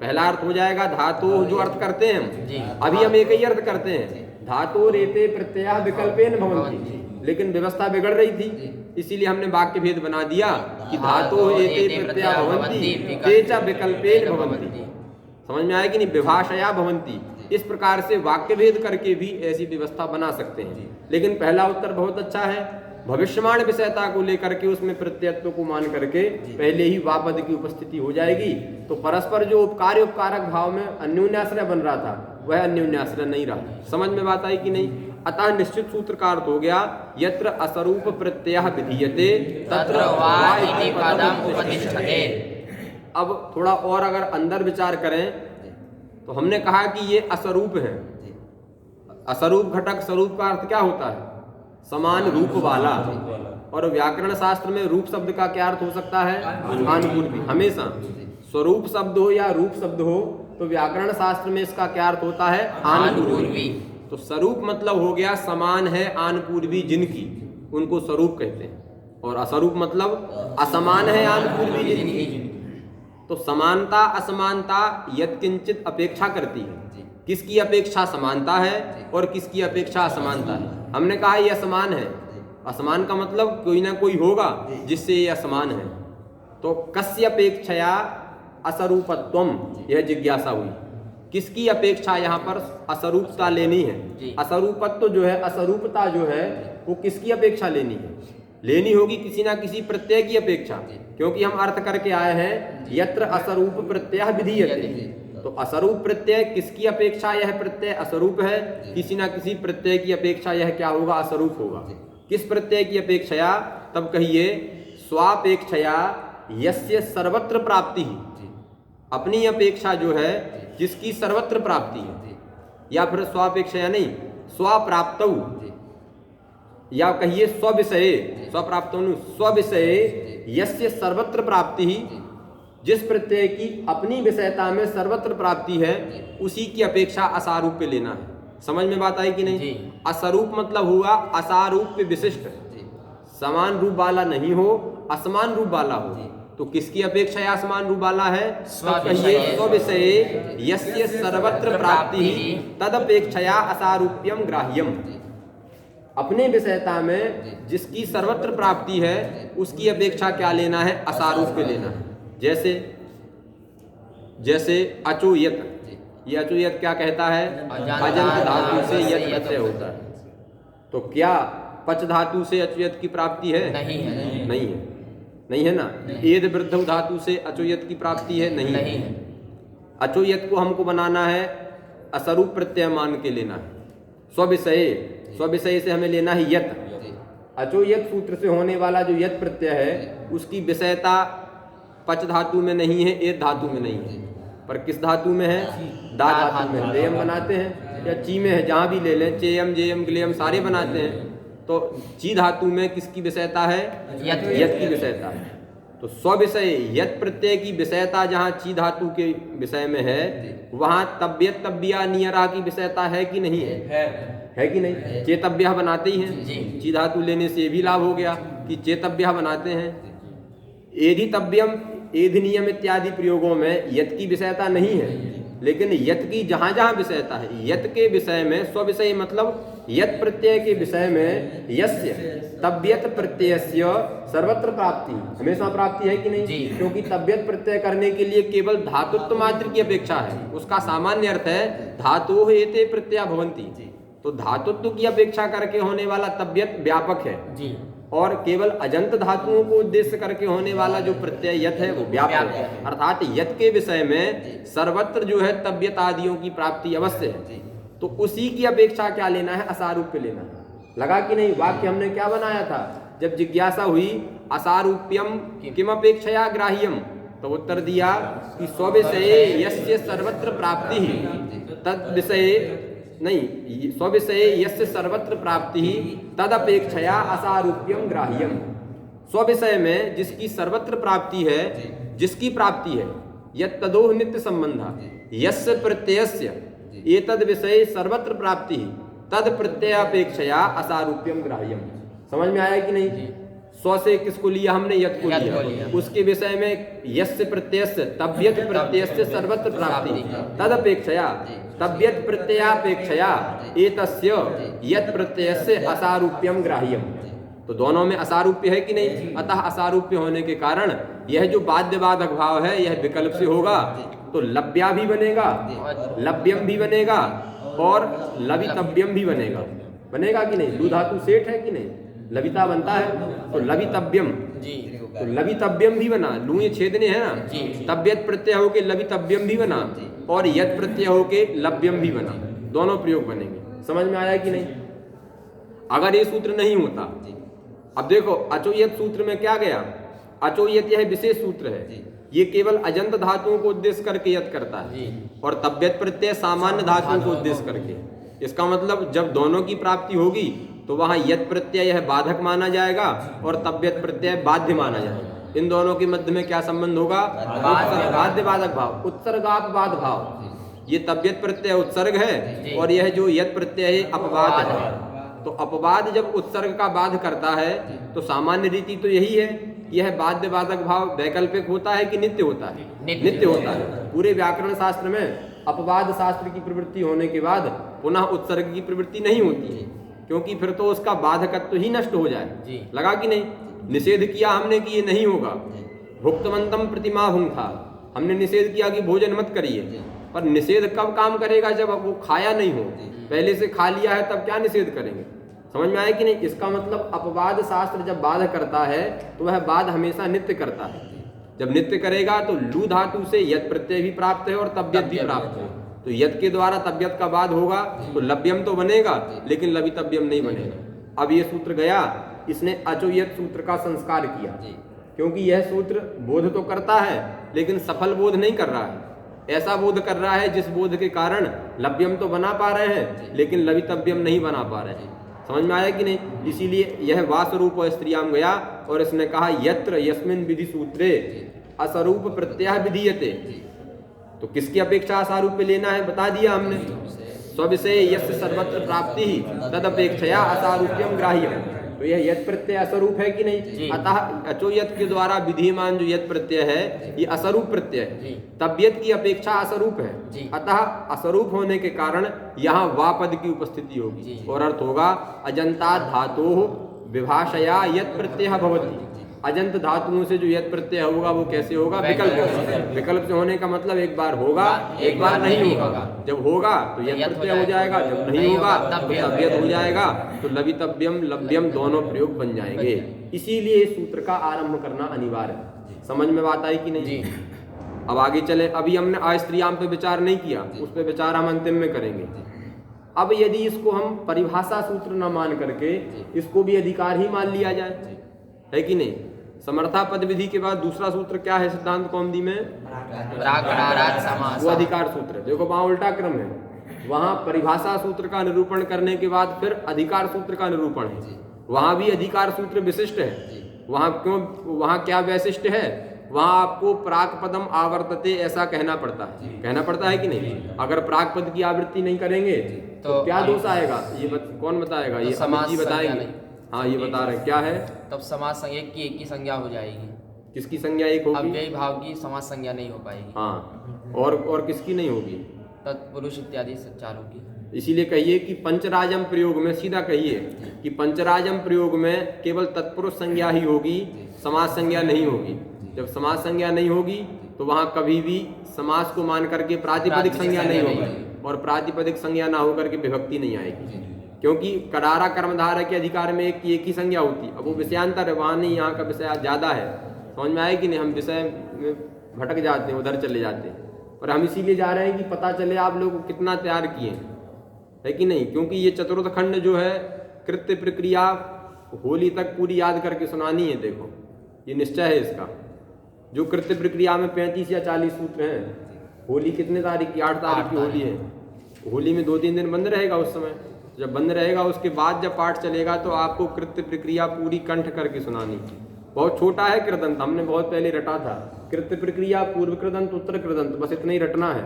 पहला अर्थ हो जाएगा धातु जो अर्थ करते हैं हम, अभी हम एक ही अर्थ करते हैं धातोः एते प्रत्ययाः विकल्पेन भवन्ति, लेकिन व्यवस्था बिगड़ रही थी इसीलिए हमने वाक्य भेद बना दिया कि धातोः एते प्रत्ययाः भवन्ति ते च विकल्पेन भवन्ति। समझ में आया कि नहीं? विभाषया भवन्ति। इस प्रकार से वाक्य भेद करके भी ऐसी व्यवस्था बना सकते हैं। लेकिन पहला उत्तर बहुत अच्छा है, भविष्यमाण विषयता को लेकर के उसमें प्रत्ययत्व को मान करके पहले ही वा पद की उपस्थिति हो जाएगी, तो परस्पर जो उपकार्य उपकारक भाव में अन्योन्याश्रय बन रहा था वह अन्योन्याश्रय नहीं रहा। समझ में बात आई कि नहीं? अतः निश्चित सूत्र का अर्थ हो गया यत्र असरूप प्रत्ययः विधीयते तत्र वा इति पदम उपतिष्ठते। अब थोड़ा और अगर अंदर विचार करें तो हमने कहा कि ये असरूप है। असरूप घटक स्वरूप का अर्थ क्या होता है? समान रूप वाला। और व्याकरण शास्त्र में रूप शब्द का क्या अर्थ हो सकता है? आनुपूर्वी। हमेशा स्वरूप शब्द हो या रूप शब्द हो तो व्याकरण शास्त्र में इसका क्या अर्थ होता है? आनुपूर्वी। तो स्वरूप मतलब हो गया समान है आनुपूर्वी जिनकी, उनको स्वरूप कहते हैं। और असरूप मतलब असमान है आनुपूर्वी जिनकी। तो समानता असमानता यत्किंचित अपेक्षा करती है। किसकी अपेक्षा समानता है और किसकी अपेक्षा असमानता है? हमने कहा ये असमान है। असमान का मतलब कोई ना कोई होगा जिससे ये असमान है। तो कस्य अपेक्षया असरूपत्वम, यह जिज्ञासा हुई। किसकी अपेक्षा यहाँ पर असरूपता लेनी है? असरूपत्व जो है, असरूपता जो है वो किसकी अपेक्षा लेनी है? लेनी होगी किसी ना किसी प्रत्यय की अपेक्षा, क्योंकि हम अर्थ करके आए हैं यत्र असरूप प्रत्यय विधीयते। तो असरूप प्रत्यय किसकी अपेक्षा यह प्रत्यय असरूप है? किसी ना किसी प्रत्यय की अपेक्षा यह क्या होगा? असरूप होगा। किस प्रत्यय की अपेक्षया? तब कहिए स्वापेक्षया यस्य सर्वत्र प्राप्ति ही, अपनी अपेक्षा जो है जिसकी सर्वत्र प्राप्ति है, या फिर स्वापेक्षया नहीं, स्वप्राप्तौ, या कहिए स्विषये, स्वप्राप्तौ स्विषये यस्य सर्वत्र प्राप्ति ही, जिस प्रत्यय की अपनी विषयता में सर्वत्र प्राप्ति है उसी की अपेक्षा असारूप्य लेना है। समझ में बात आई कि नहीं? असरूप मतलब हुआ असारूप्य विशिष्ट, समान रूप वाला नहीं हो, असमान रूप वाला हो। तो किसकी अपेक्षा या असमान रूप वाला है? कहिए स्विषये यस्य सर्वत्र प्राप्ति तदपेक्षया असारूप्यम ग्राह्यम, अपने विषयता में जिसकी सर्वत्र प्राप्ति है उसकी अपेक्षा क्या लेना है? असारूप्य लेना है। जैसे अचोयत, ये अचोयत क्या कहता है? अजंत धातु से यत प्रत्यय होता है। तो क्या पच धातु से अचोयत की प्राप्ति है? नहीं है, नहीं है ना। एद वृद्धौ धातु से अचोयत की प्राप्ति है? नहीं है। अचोयत को हमको बनाना है असरूप प्रत्यय मान के लेना है। स्विषय से हमें लेना है यत। अचोयत सूत्र से होने वाला जो यत प्रत्यय है उसकी विषयता पच धातु में नहीं है, एद धातु में नहीं है, पर किस धातु में है? दा धातु में। लेयम बनाते हैं या ची में है, जहाँ भी ले लें, चेयम जेयम गिलेयम सारे बनाते हैं। तो ची धातु में किसकी विषयता है? यत की विषयता है। तो स्विषय यत प्रत्यय की विषयता जहाँ ची धातु के विषय में है वहाँ तब्यत तब्बिया नियरा की विषयता है कि नहीं है कि नहीं? चेतव्या बनाते ही हैं, ची धातु लेने से भी लाभ हो गया कि चेतव्या बनाते हैं। एधि तव्यम, एधि नियम इत्यादि प्रयोगों में यत की विषयता नहीं है, लेकिन यत की जहाँ जहाँ विषयता है, यत के विषय में स्विषय मतलब यत प्रत्यय के विषय में यस्य तब्यत प्रत्ययस्य सर्वत्र प्राप्ति, हमेशा प्राप्ति है कि नहीं? क्योंकि तब्यत प्रत्यय करने के लिए केवल धातुत्व मात्र की अपेक्षा है। उसका सामान्य अर्थ है धातु एते प्रत्यय भवन्ति। तो धातुत्व की अपेक्षा करके होने वाला तब्यत व्यापक है और केवल अजंत धातुओं को उद्देश्य करके होने वाला जो प्रत्यय यत है वो व्यापक है। अर्थात यत के विषय में सर्वत्र जो है तब्यत आदियों की प्राप्ति अवश्य है। तो उसी की अपेक्षा क्या लेना है? असारूप्य लेना है। लगा कि नहीं? वाक्य हमने क्या बनाया था? जब जिज्ञासा हुई असारूप्यम किम अपेक्षया ग्राह्यम, तो उत्तर दिया कि स्विषये यस्य सर्वत्र प्राप्ति तद विषय नहीं, स्विषये यस्य सर्वत्र प्राप्ति तदपेक्षया असारूप्यम ग्राह्यम। स्विषय में जिसकी सर्वत्र प्राप्ति है, जिसकी प्राप्ति है, यत् तदोह नित्य संबंधा यस्य प्रत्ययस्य एतद विषय सर्वत्र प्राप्ति तद प्रत्ययापेक्षया असारूप्यम ग्राह्यम। समझ में आया कि नहीं? स्व से किसको लिया हमने? यत को लिया। उसके विषय में यस्य प्रत्ययस्य तब्यत प्रत्ययस्य सर्वत्र प्राप्ति तदपेक्षया तब्यत प्रत्ययापेक्षया एतस्य यत प्रत्ययस्य असारूप्यम ग्राह्यम। तो दोनों में असारूप्य है कि नहीं? अतः असारूप्य होने के कारण यह जो बाध्य बाधक भाव है यह विकल्प से होगा, तो लव्या भी बनेगा, लव्यम भी बनेगा और लवितव्यम भी बनेगा। बनेगा कि नहीं? लू धातु सेठ है कि नहीं? लविता बनता है तो लवितव्यम, तो लवितव्यम भी बना। लू ये छेदने है ना, तब्यत प्रत्यय होके लवितव्यम भी बना और यत प्रत्यय होके लव्यम भी बना। दोनों प्रयोग बनेंगे। समझ में आया कि नहीं? अगर ये सूत्र नहीं होता, अब देखो अचोयत सूत्र में क्या गया? अचोयत यह विशेष सूत्र है, ये केवल अजंत धातुओं को उद्देश्य करके यत करता है और तब्यत प्रत्यय सामान्य धातुओं को उद्देश्य करके। इसका मतलब जब दोनों की प्राप्ति होगी तो वहां यत प्रत्यय यह बाधक माना जाएगा और तब्यत प्रत्यय बाध्य माना जाएगा। इन दोनों के मध्य में क्या संबंध होगा? बाध्य बाधक भाव, उत्सर्गापवाद भाव। ये तब्यत प्रत्यय उत्सर्ग है और यह जो यत प्रत्यय है अपवाद है। तो अपवाद जब उत्सर्ग का बाध करता है तो सामान्य रीति तो यही है कि यह बाध्य बाधक भाव वैकल्पिक होता है कि नित्य होता है? नित्य होता है। पूरे व्याकरण शास्त्र में अपवाद शास्त्र की प्रवृत्ति होने के बाद पुनः उत्सर्ग की प्रवृत्ति नहीं होती है, क्योंकि फिर तो उसका बाधकत्व ही नष्ट हो जाए। लगा कि नहीं? निषेध किया हमने कि ये नहीं होगा। भुक्तवंतम प्रतिमा भुंग था, हमने निषेध किया कि भोजन मत करिए, पर निषेध कब काम करेगा? जब वो खाया नहीं हो। पहले से खा लिया है तब क्या निषेध करेंगे? समझ में आया कि नहीं? इसका मतलब अपवाद शास्त्र जब बाध करता है तो वह बाध हमेशा नित्य करता है। जब नित्य करेगा तो लू धातु से यत प्रत्यय भी प्राप्त है और तब्यत भी प्राप्त है। तो यत के द्वारा तब्यत का बाध होगा तो लव्यम तो बनेगा लेकिन लवितव्यम नहीं बनेगा। अब ये सूत्र गया, इसने अचोयत सूत्र का संस्कार किया, क्योंकि यह सूत्र बोध तो करता है लेकिन सफल बोध नहीं कर रहा है। ऐसा बोध कर रहा है जिस बोध के कारण लभ्यम तो बना पा रहे हैं लेकिन लवितव्यम नहीं बना पा रहे हैं। समझ में आया कि नहीं? इसीलिए यह वासरूप और स्त्रियाम गया और इसने कहा यत्र यस्मिन विधि सूत्रे असरूप प्रत्यय विधीयते। तो किसकी अपेक्षा असारूप लेना है बता दिया हमने। स्विषय यस्य सर्वत्र प्राप्ति तद अपेक्षया असारूप्यम ग्राह्यम। तो यह यत प्रत्यय असरूप है कि नहीं? अतः अचोयत के द्वारा विधिमान जो यत प्रत्यय है ये असरूप प्रत्यय है, तबियत की अपेक्षा असरूप है। अतः असरूप होने के कारण यहाँ वा पद की उपस्थिति होगी और अर्थ होगा अजंता धातु विभाषया यत प्रत्यय भवति। अजंत धातुओं से जो यत प्रत्यय होगा वो कैसे होगा? विकल्प। विकल्प से होने का मतलब एक बार होगा एक बार नहीं होगा। जब होगा तो यत प्रत्यय हो जाएगा, जब नहीं होगा तो तबियत हो जाएगा। तो लवितव्यम लभ्यम दोनों प्रयोग बन जाएंगे। इसीलिए इस सूत्र का आरंभ करना अनिवार्य है। समझ में बात आई कि नहीं? अब आगे चले। अभी हमने अस्त्रियाम पे विचार नहीं किया, उस पर विचार हम अंतिम में करेंगे। अब यदि इसको हम परिभाषा सूत्र न मान करके इसको भी अधिकार ही मान लिया जाए, है कि नहीं? समर्था पद विधि के बाद दूसरा सूत्र क्या है सिद्धांत कौमुदी में? वो अधिकार सूत्र है। देखो वहां उल्टा क्रम है, वहां परिभाषा सूत्र का निरूपण करने के बाद फिर अधिकार सूत्र का निरूपण है। वहां भी अधिकार सूत्र विशिष्ट है। वहां क्यों? वहां क्या वैशिष्ट है? वहां आपको प्राक पदम आवर्तते ऐसा कहना पड़ता है। कहना पड़ता है कि नहीं? अगर प्राक पद की आवृत्ति नहीं करेंगे तो क्या दोष आएगा? ये कौन बताएगा? ये अमित जी बताएंगे। हाँ ये बता रहे क्या है? तब समास संज्ञा की एक की संज्ञा हो जाएगी। किसकी संज्ञा एक होगी? अव्ययी भाव की समास संज्ञा नहीं हो पाएगी। हाँ, और किसकी नहीं होगी? तत्पुरुष इत्यादि चारों की। इसीलिए कहिए कि पंचराजम प्रयोग में, सीधा कहिए कि पंचराजम प्रयोग में केवल तत्पुरुष संज्ञा ही होगी, समास संज्ञा नहीं होगी। जब समास संज्ञा नहीं होगी तो वहां कभी भी समास को मान करके प्रातिपदिक संज्ञा नहीं होगी और प्रातिपदिक संज्ञा ना होकर के विभक्ति नहीं आएगी, क्योंकि कडारा कर्मधारय के अधिकार में एक ही संज्ञा होती। अब वो विषयांतर है, वहाँ नहीं, यहाँ का विषय ज़्यादा है। समझ में आए कि नहीं? हम विषय में भटक जाते हैं, उधर चले जाते हैं। और हम इसीलिए जा रहे हैं कि पता चले आप लोग कितना तैयार किए है कि नहीं। क्योंकि ये चतुर्थ खंड जो है कृत्य प्रक्रिया होली तक पूरी याद करके सुनानी है। देखो ये निश्चय है इसका। जो कृत्य प्रक्रिया में 35 या 40 सूत्र हैं। होली कितने तारीख की? 8 तारीख की होली है। होली में 2-3 दिन बंद रहेगा। उस समय जब बंद रहेगा उसके बाद जब पाठ चलेगा तो आपको कृत्य प्रक्रिया पूरी कंठ करके सुनानी। बहुत छोटा है कृदंत, हमने बहुत पहले रटा था। कृत्य प्रक्रिया, पूर्व कृदंत, उत्तर कृदंत, बस इतना ही रटना है।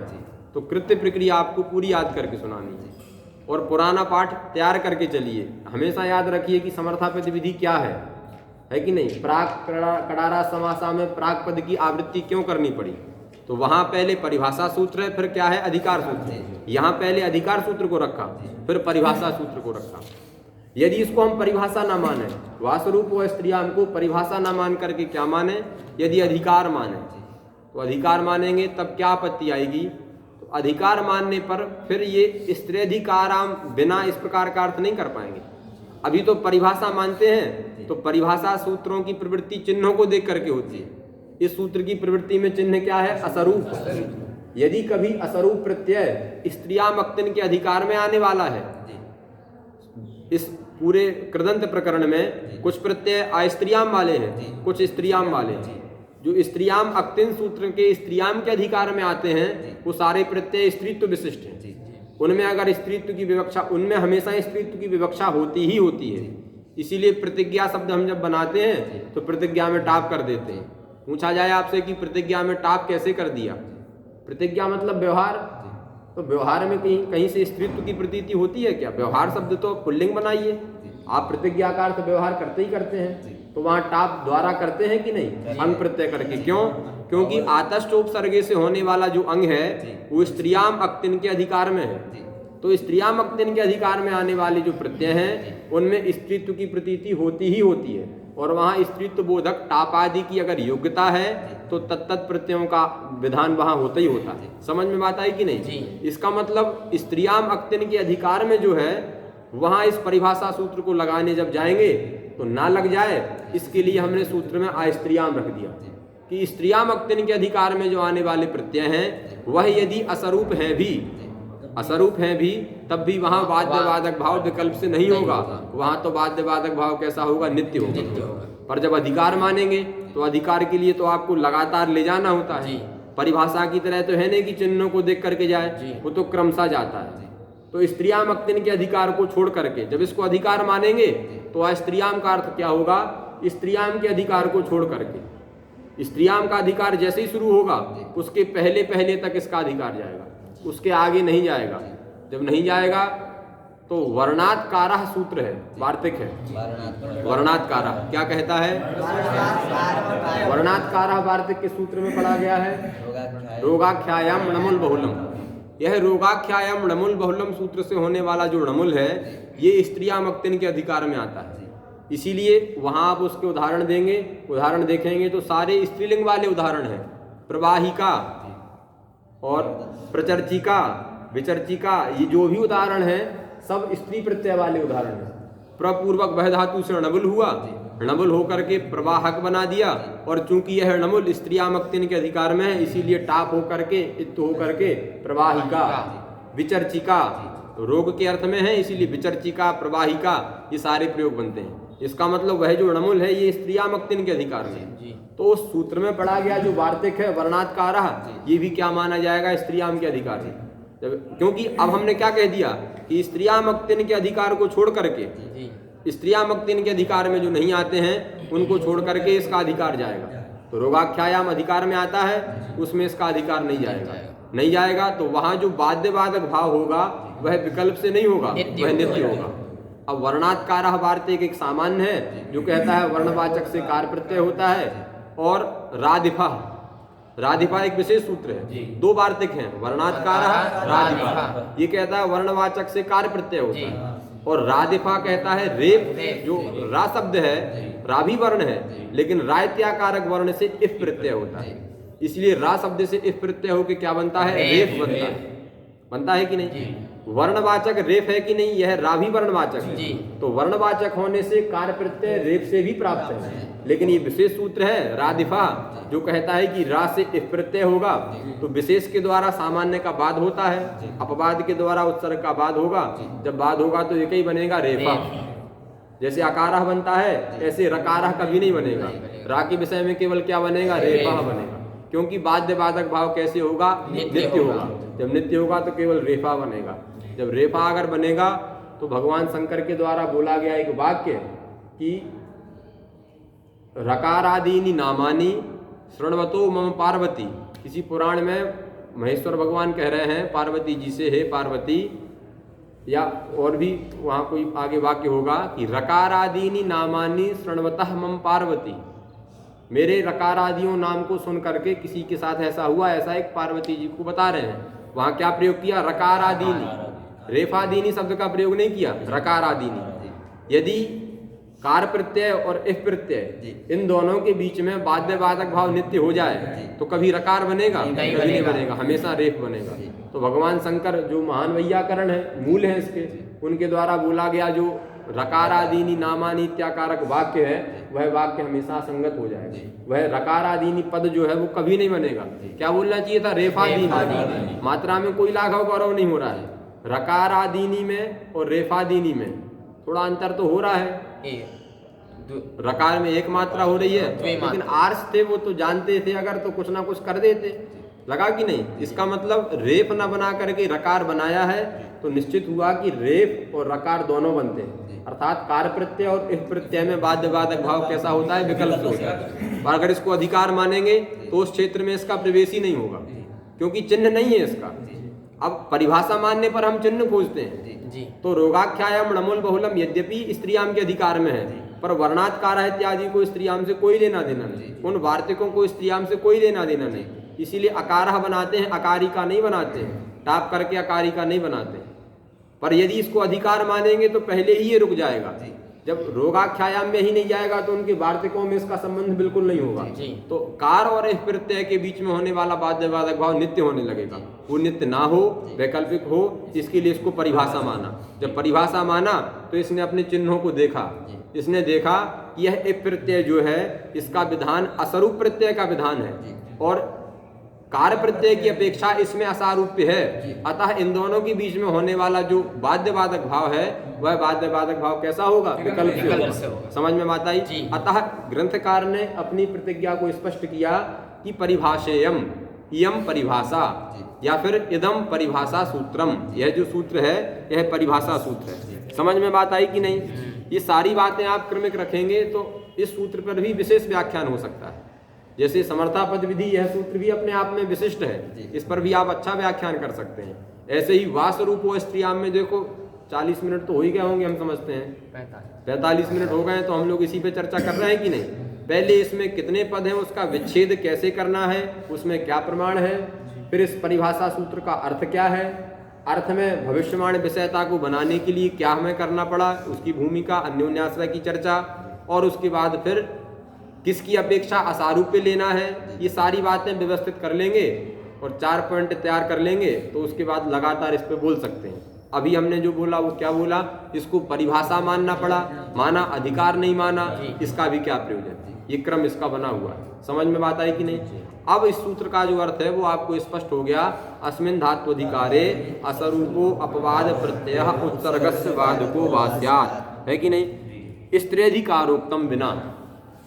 तो कृत्य प्रक्रिया आपको पूरी याद करके सुनानी है और पुराना पाठ तैयार करके चलिए। हमेशा याद रखिए कि समर्था पद विधि क्या है कि नहीं। प्राक कडारा समासा में प्राक पद की आवृत्ति क्यों करनी पड़ी? तो वहां पहले परिभाषा सूत्र है, फिर क्या है? अधिकार सूत्र। यहाँ पहले अधिकार सूत्र को रखा, फिर परिभाषा सूत्र को रखा। यदि इसको हम परिभाषा ना माने, वासरूप व स्त्रियाम को परिभाषा ना मान करके क्या माने? यदि अधिकार माने, तो अधिकार मानेंगे तब क्या आपत्ति आएगी? तो अधिकार मानने पर फिर ये स्त्रेधिकाराम बिना इस प्रकार का अर्थ नहीं कर पाएंगे। अभी तो परिभाषा मानते हैं तो परिभाषा सूत्रों की प्रवृत्ति चिन्हों को देख करके होती है। इस सूत्र की प्रवृत्ति में चिन्ह क्या है? असरूप। यदि कभी असरूप प्रत्यय स्त्रियाम अक्तिन के अधिकार में आने वाला है, इस पूरे कृदंत प्रकरण में कुछ प्रत्यय अस्त्रियाम वाले हैं, कुछ स्त्रियाम वाले हैं। जो स्त्रियाम अक्तिन सूत्र के स्त्रियाम के अधिकार में आते हैं वो सारे प्रत्यय स्त्रीत्व विशिष्ट हैं। उनमें अगर स्त्रीत्व की विवक्षा, उनमें हमेशा स्त्रीत्व की विवक्षा होती ही होती है। इसीलिए प्रतिज्ञा शब्द हम जब बनाते हैं तो प्रतिज्ञा में टाप कर देते हैं। पूछा जाए आपसे कि प्रतिज्ञा में टाप कैसे कर दिया? प्रतिज्ञा मतलब व्यवहार, तो व्यवहार में कहीं से स्त्रीत्व की प्रतीति होती है क्या? व्यवहार शब्द तो पुल्लिंग बनाइए। आप प्रतिज्ञा का अर्थ व्यवहार करते ही करते हैं, तो वहां टाप द्वारा करते हैं कि नहीं? अंग प्रत्यय करके। क्यों? क्योंकि आतश्चोपसर्गे से होने वाला जो अंग है वो स्त्रियाम अक्तिन के अधिकार में है। तो स्त्रियाम अक्तिन के अधिकार में आने वाले जो प्रत्यय हैं उनमें स्त्रीत्व की प्रतीति होती ही होती है। और वहाँ स्त्रीत्व बोधक टाप आदि की अगर योग्यता है तो तत्त प्रत्ययों का विधान वहाँ होता ही होता है। समझ में बात आई कि नहीं? इसका मतलब स्त्रियाम अक्तिन के अधिकार में जो है वहाँ इस परिभाषा सूत्र को लगाने जब जाएंगे तो ना लग जाए, इसके लिए हमने सूत्र में अस्त्रियाम रख दिया कि स्त्रियाम अक्तिन के अधिकार में जो आने वाले प्रत्यय हैं वह यदि असरूप हैं भी, असरूप हैं भी, तब भी वहाँ बाध्य बाधक भाव विकल्प से नहीं होगा। वहाँ तो बाध्य बाधक भाव कैसा होगा? नित्य होगा। पर जब अधिकार मानेंगे तो अधिकार के लिए तो आपको लगातार ले जाना होता है। परिभाषा की तरह तो है नहीं कि चिन्हों को देख करके जाए, वो तो क्रमशः जाता है। तो स्त्रियाम अक्तिन के अधिकार को छोड़ करके जब इसको अधिकार मानेंगे तो अस्त्रियाम का अर्थ क्या होगा? स्त्रियाम के अधिकार को छोड़ करके, स्त्रियाम का अधिकार जैसे ही शुरू होगा उसके पहले पहले तक इसका अधिकार जाएगा, उसके आगे नहीं जाएगा। जब नहीं जाएगा तो वर्णात्कारः सूत्र है, वार्तिक है। वर्णात्कारः क्या कहता है? वर्णात्कारः वार्तिक के सूत्र में पढ़ा गया है रोगाख्यायाम णमुल बहुलम। यह रोगाख्यायाम णमुल बहुलम सूत्र से होने वाला जो णमुल है ये स्त्रियाम अक्तिन के अधिकार में आता है। इसीलिए वहाँ आप उसके उदाहरण देंगे, उदाहरण देखेंगे तो सारे स्त्रीलिंग वाले उदाहरण हैं। प्रवाहिका और प्रचर्चिका, विचर्चिका, ये जो भी उदाहरण हैं सब स्त्री प्रत्यय वाले उदाहरण हैं। प्रपूर्वक वह धातु से णमुल हुआ, णमुल होकर के प्रवाहक बना दिया, और चूंकि यह णमुल स्त्रियाम अक्तिन के अधिकार में है इसलिए टाप होकर के इत्त होकर के प्रवाहिका। विचर्चिका रोग के अर्थ में है इसीलिए विचर्चिका, प्रवाहिका, ये सारे प्रयोग बनते हैं। इसका मतलब वह जो णमुल है ये स्त्रियाम अक्तिन के अधिकार में है। तो उस सूत्र में पढ़ा गया जो वार्तिक है वर्णात्कारः, ये भी क्या माना जाएगा? स्त्रियाम के अधिकार है। क्योंकि अब हमने क्या कह दिया कि स्त्रियाम अक्तिन के अधिकार को छोड़ करके, स्त्रियाम अक्तिन के अधिकार में जो नहीं आते हैं उनको छोड़ करके इसका अधिकार जाएगा। तो रोगाख्यायाम अधिकार में आता है उसमें इसका अधिकार नहीं जाएगा। नहीं जाएगा तो वहां जो बाध्य बाधक भाव होगा वह विकल्प से नहीं होगा, वह नित्य होगा। अब वर्णात्कारः वार्तिक एक सामान्य है जो कहता है वर्णवाचक से कार प्रत्यय होता है, और राधिफा, राधिफा एक विशेष सूत्र है। दो वार्तिक हैं, वर्णात्कारः, राधिफा। ये कहता है वर्णवाचक से कार प्रत्यय होता है, और राधिफा कहता है रेप, जो रा शब्द है राभी वर्ण है लेकिन रायत्याकारक वर्ण से इफ प्रत्यय होता है, इसलिए रा शब्द से इफ प्रत्यय होकर क्या बनता है? रेप बनता है। बनता है कि नहीं? वर्णवाचक रेप है कि नहीं? यह राभी वर्णवाचक है। तो वर्णवाचक होने से कार्य प्रत्यय रेप से भी प्राप्त है, लेकिन ये विशेष सूत्र है राधिफा जो कहता है कि रा से इफ प्रत्यय होगा तो विशेष के द्वारा सामान्य का बाद होता है, अपवाद के द्वारा उत्सर्ग का बाद होगा। जब बाद होगा तो एक ही बनेगा रेफा। जैसे अकारः बनता है ऐसे रकारः कभी नहीं बनेगा। रा के विषय में केवल क्या बनेगा? रेफा बनेगा। क्योंकि बाध्य बाधक भाव कैसे होगा? नित्य होगा। जब नित्य होगा तो केवल रेफा बनेगा। जब रेफा अगर बनेगा तो भगवान शंकर के द्वारा बोला गया एक वाक्य कि रकारादीनि नामानि शृण्वतो मम पार्वती। किसी पुराण में महेश्वर भगवान कह रहे हैं पार्वती जी से, हे पार्वती, या और भी वहाँ कोई आगे वाक्य होगा कि रकारादीनि नामानि शृण्वतः मम पार्वती। मेरे रकारादियों नाम को सुन करके किसी के साथ ऐसा हुआ, ऐसा एक पार्वती जी को बता रहे हैं। वहाँ क्या प्रयोग किया? रकारादीनि, रेफादीनी शब्द का प्रयोग नहीं किया, रकारादीनी। यदि कार प्रत्यय और इफ प्रत्यय इन दोनों के बीच में बाध्य बाधक भाव नित्य हो जाए तो कभी रकार बनेगा? कभी नहीं बनेगा, हमेशा रेफ बनेगा। तो भगवान शंकर जो महान वैयाकरण है, मूल है इसके, उनके द्वारा बोला गया जो रकारादीनी नामानी इत्याकारक वाक्य है वह वाक्य हमेशा संगत हो जाएगा। वह रकारादीनी पद जो है वो कभी नहीं बनेगा। क्या बोलना चाहिए था? रेफादीनी। मात्रा में कोई लाघव गौरव नहीं हो रहा है। रकारादीनी में और रेफादीनी में थोड़ा अंतर तो हो रहा है। रकार में एक मात्रा हो रही है, लेकिन आर्ष थे वो तो जानते थे अगर तो कुछ ना कुछ कर देते, लगा कि नहीं? इसका मतलब रेफ ना बना करके रकार बनाया है तो निश्चित हुआ कि रेफ और रकार दोनों बनते हैं। अर्थात कार्य प्रत्यय और इफ प्रत्यय में बाध्य बाधक भाव कैसा होता है? विकल्प होता है। और अगर इसको अधिकार मानेंगे तो उस क्षेत्र में इसका प्रवेश ही नहीं होगा, क्योंकि चिन्ह नहीं है इसका। अब परिभाषा मानने पर हम चिन्ह खोजते हैं जी। तो रोगाख्यायाम णमुल बहुलम यद्यपि स्त्रियाम के अधिकार में है, पर वर्णात्कारः इत्यादि को स्त्रियाम से कोई लेना देना नहीं, उन वार्तिकों को स्त्रियाम से कोई लेना देना नहीं। इसीलिए अकारः बनाते हैं, अकारिका नहीं बनाते हैं, टाप करके अकारिका नहीं बनाते हैं। पर यदि इसको अधिकार मानेंगे तो पहले ही ये रुक जाएगा। जब रोगाख्यायाम में ही नहीं जाएगा तो उनके वार्तिकों में इसका संबंध बिल्कुल नहीं होगा। तो कार और इफ प्रत्यय के बीच में होने वाला बाध्य बाधक भाव नित्य होने लगेगा। वो नित्य ना हो, वैकल्पिक हो, इसके लिए इसको परिभाषा माना। जब परिभाषा माना तो इसने अपने चिन्हों को देखा। इसने देखा कि यह इफ प्रत्यय जो है इसका विधान असरूप प्रत्यय का विधान है, और कार्य प्रत्यय की अपेक्षा इसमें असारूप्य है, अतः इन दोनों के बीच में होने वाला जो बाध्यबाधक भाव है वह बाध्यबाधक भाव कैसा होगा? विकल्प से होगा। समझ में बात आई? अतः ग्रंथकार ने अपनी प्रतिज्ञा को स्पष्ट किया कि परिभाषेयम, इयम परिभाषा या फिर इदम परिभाषा सूत्रम, यह जो सूत्र है यह परिभाषा सूत्र है। समझ में बात आई कि नहीं? ये सारी बातें आप क्रमिक रखेंगे तो इस सूत्र पर भी विशेष व्याख्यान हो सकता है। जैसे समर्थापद विधि, यह सूत्र भी अपने आप में विशिष्ट है, इस पर भी आप अच्छा व्याख्यान कर सकते हैं। ऐसे ही वासरूपो स्त्रियाम में देखो 40 मिनट तो हो ही गए होंगे, हम समझते हैं 45 मिनट हो गए, तो हम लोग इसी पे चर्चा कर रहे हैं कि नहीं? पहले इसमें कितने पद हैं, उसका विच्छेद कैसे करना है, उसमें क्या प्रमाण है, फिर इस परिभाषा सूत्र का अर्थ क्या है, अर्थ में भविष्यवाणी विषयता को बनाने के लिए क्या हमें करना पड़ा, उसकी भूमिका, अन्योन्याश्रय की चर्चा, और उसके बाद फिर किसकी अपेक्षा असारूप्य लेना है, ये सारी बातें व्यवस्थित कर लेंगे और 4 पॉइंट तैयार कर लेंगे तो उसके बाद लगातार इस पे बोल सकते हैं। अभी हमने जो बोला वो क्या बोला? इसको परिभाषा मानना पड़ा, माना अधिकार नहीं माना, इसका भी क्या प्रयोजन? ये क्रम इसका बना हुआ है। समझ में बात आई कि नहीं? अब इस सूत्र का जो अर्थ है वो आपको स्पष्ट हो गया। अस्मिन् धात्वधिकारे असरूपो अपवाद प्रत्यय उत्सर्गस्य वादको वास्यात्, है कि नहीं? स्त्रेधिकारोक्तम विना।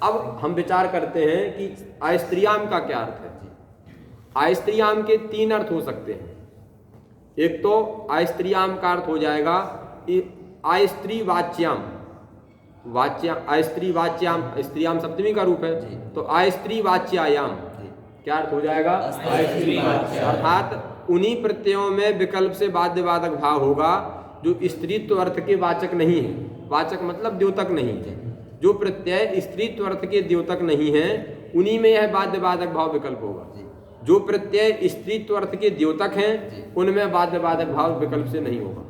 अब हम विचार करते हैं कि आयस्त्रियाम का क्या अर्थ है। आयस्त्रियाम के 3 अर्थ हो सकते हैं। एक तो आयस्त्रियाम का अर्थ हो जाएगा आयस्त्री वाच्याम, आयस्त्री वाच्याम, स्त्रियाम सप्तमी का रूप है, तो आयस्त्री वाच्यायाम क्या अर्थ हो जाएगा? अर्थात उन्हीं प्रत्ययों में विकल्प से बाध्यबाधक भाव होगा जो स्त्रीत्व अर्थ के वाचक नहीं है। वाचक मतलब द्योतक नहीं है। जो प्रत्यय स्त्रीत्व अर्थ के द्योतक नहीं है उन्हीं में यह बाध्यबाधक भाव विकल्प होगा। जो प्रत्यय स्त्रीत्व अर्थ के द्योतक हैं उनमें बाध्यबाधक भाव विकल्प से नहीं होगा।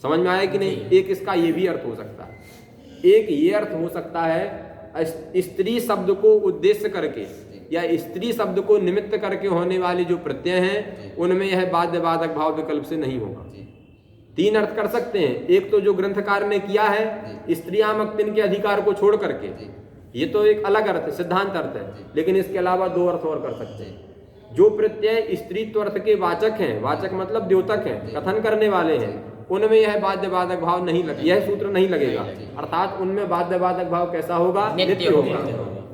समझ में आया कि नहीं? एक इसका ये भी अर्थ हो सकता है। एक ये अर्थ हो सकता है स्त्री शब्द को उद्देश्य करके या स्त्री शब्द को निमित्त करके होने वाले जो प्रत्यय हैं उनमें यह बाध्यबाधक भाव विकल्प से नहीं होगा। 3 अर्थ कर सकते हैं। एक तो जो ग्रंथकार ने किया है स्त्रियामक तिन के अधिकार को छोड़ करके, ये तो एक अलग अर्थ है, सिद्धांत अर्थ है, लेकिन इसके अलावा 2 अर्थ और कर सकते हैं। जो प्रत्यय स्त्रीत्व अर्थ के वाचक हैं, वाचक मतलब द्योतक हैं, कथन करने वाले हैं, उनमें यह बाध्यबाधक भाव नहीं लगे, यह सूत्र नहीं लगेगा। अर्थात उनमें बाध्यबाधक भाव कैसा होगा? नित्य होगा।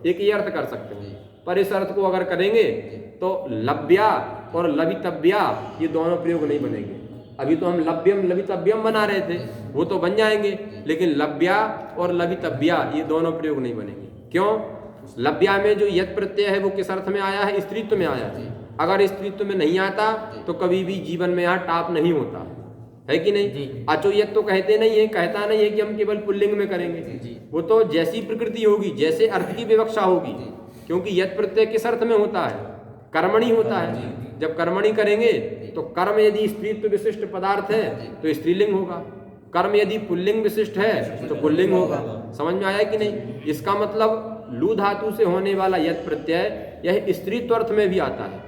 एक ये अर्थ कर सकते हैं। पर इस अर्थ को अगर करेंगे तो लव्या और लवितव्या ये दोनों प्रयोग नहीं बनेंगे। अभी तो हम लव्यम लवितव्यम बना रहे थे, वो तो बन जाएंगे, लेकिन लव्या और लवितव्या ये दोनों प्रयोग नहीं बनेंगे। क्यों? लव्या में जो यत् प्रत्यय है वो किस अर्थ में आया है? स्त्रीत्व में आया है। अगर स्त्रीत्व में नहीं आता तो कभी भी जीवन में यहाँ टाप नहीं होता है कि नहीं? अचो यत् तो कहते नहीं है, कहता नहीं है कि हम केवल पुल्लिंग में करेंगे। वो तो जैसी प्रकृति होगी, जैसे अर्थ की विवक्षा होगी, क्योंकि यत् प्रत्यय किस अर्थ में होता है? कर्मणि होता है। जब कर्मणि करेंगे तो कर्म यदि स्त्रीत्व विशिष्ट पदार्थ है तो स्त्रीलिंग होगा, कर्म यदि पुल्लिंग विशिष्ट है तो पुल्लिंग होगा। समझ में आया कि नहीं? इसका मतलब लू धातु से होने वाला यत् प्रत्यय यह स्त्रीत्व अर्थ में भी आता है,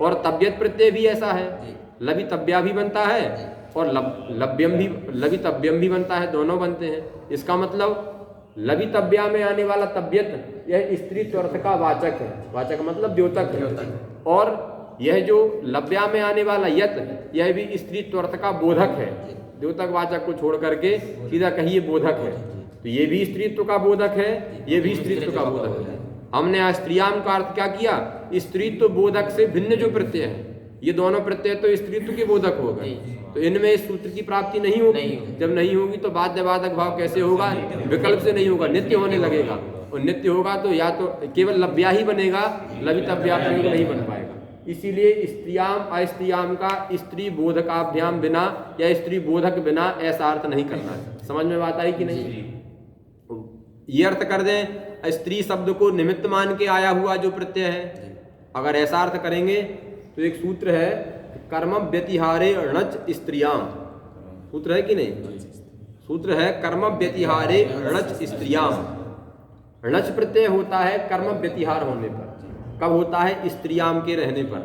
और तब्यत प्रत्यय भी ऐसा है, लवितव्या भी बनता है और लवितव्यम भी बनता है, दोनों बनते हैं। इसका मतलब लवितव्या में आने वाला तब्यत यह स्त्रीत्व अर्थ का वाचक है, वाचक मतलब द्योतक है, और यह जो लव्या में आने वाला यत यह भी स्त्रीत्व अर्थ का बोधक है। द्योतक वाचक को छोड़ करके सीधा कहिए बोधक है, तो ये भी स्त्रीत्व का बोधक है, ये भी स्त्रीत्व का बोधक है। हमने स्त्रियाम का अर्थ क्या किया? स्त्रीत्व बोधक से भिन्न जो प्रत्यय है, ये दोनों प्रत्यय तो स्त्रीत्व के बोधक हो गए, तो इनमें इस सूत्र की प्राप्ति नहीं होगी। जब नहीं होगी तो बाध्यबाधक भाव कैसे होगा? विकल्प से नहीं होगा, नित्य होने लगेगा, और नित्य होगा तो या तो केवल लव्या ही बनेगा, लवितव्या प्रयोग नहीं बन पाएगा। इसीलिए स्त्रियाम अस्त्रियाम का स्त्री बोधकाभ्याम बिना या स्त्री बोधक बिना ऐसा अर्थ नहीं करना है। समझ में बात आई कि नहीं? ये अर्थ कर दें स्त्री शब्द को निमित्त मान के आया हुआ जो प्रत्यय है, अगर ऐसा अर्थ करेंगे तो एक सूत्र है कर्म व्यतिहारे णच स्त्रियाम, सूत्र है कि नहीं? सूत्र है कर्म व्यतिहारे णच स्त्रियाम। णच प्रत्यय होता है कर्म व्यतिहार होने पर। कब होता है? स्त्रियाम के रहने पर।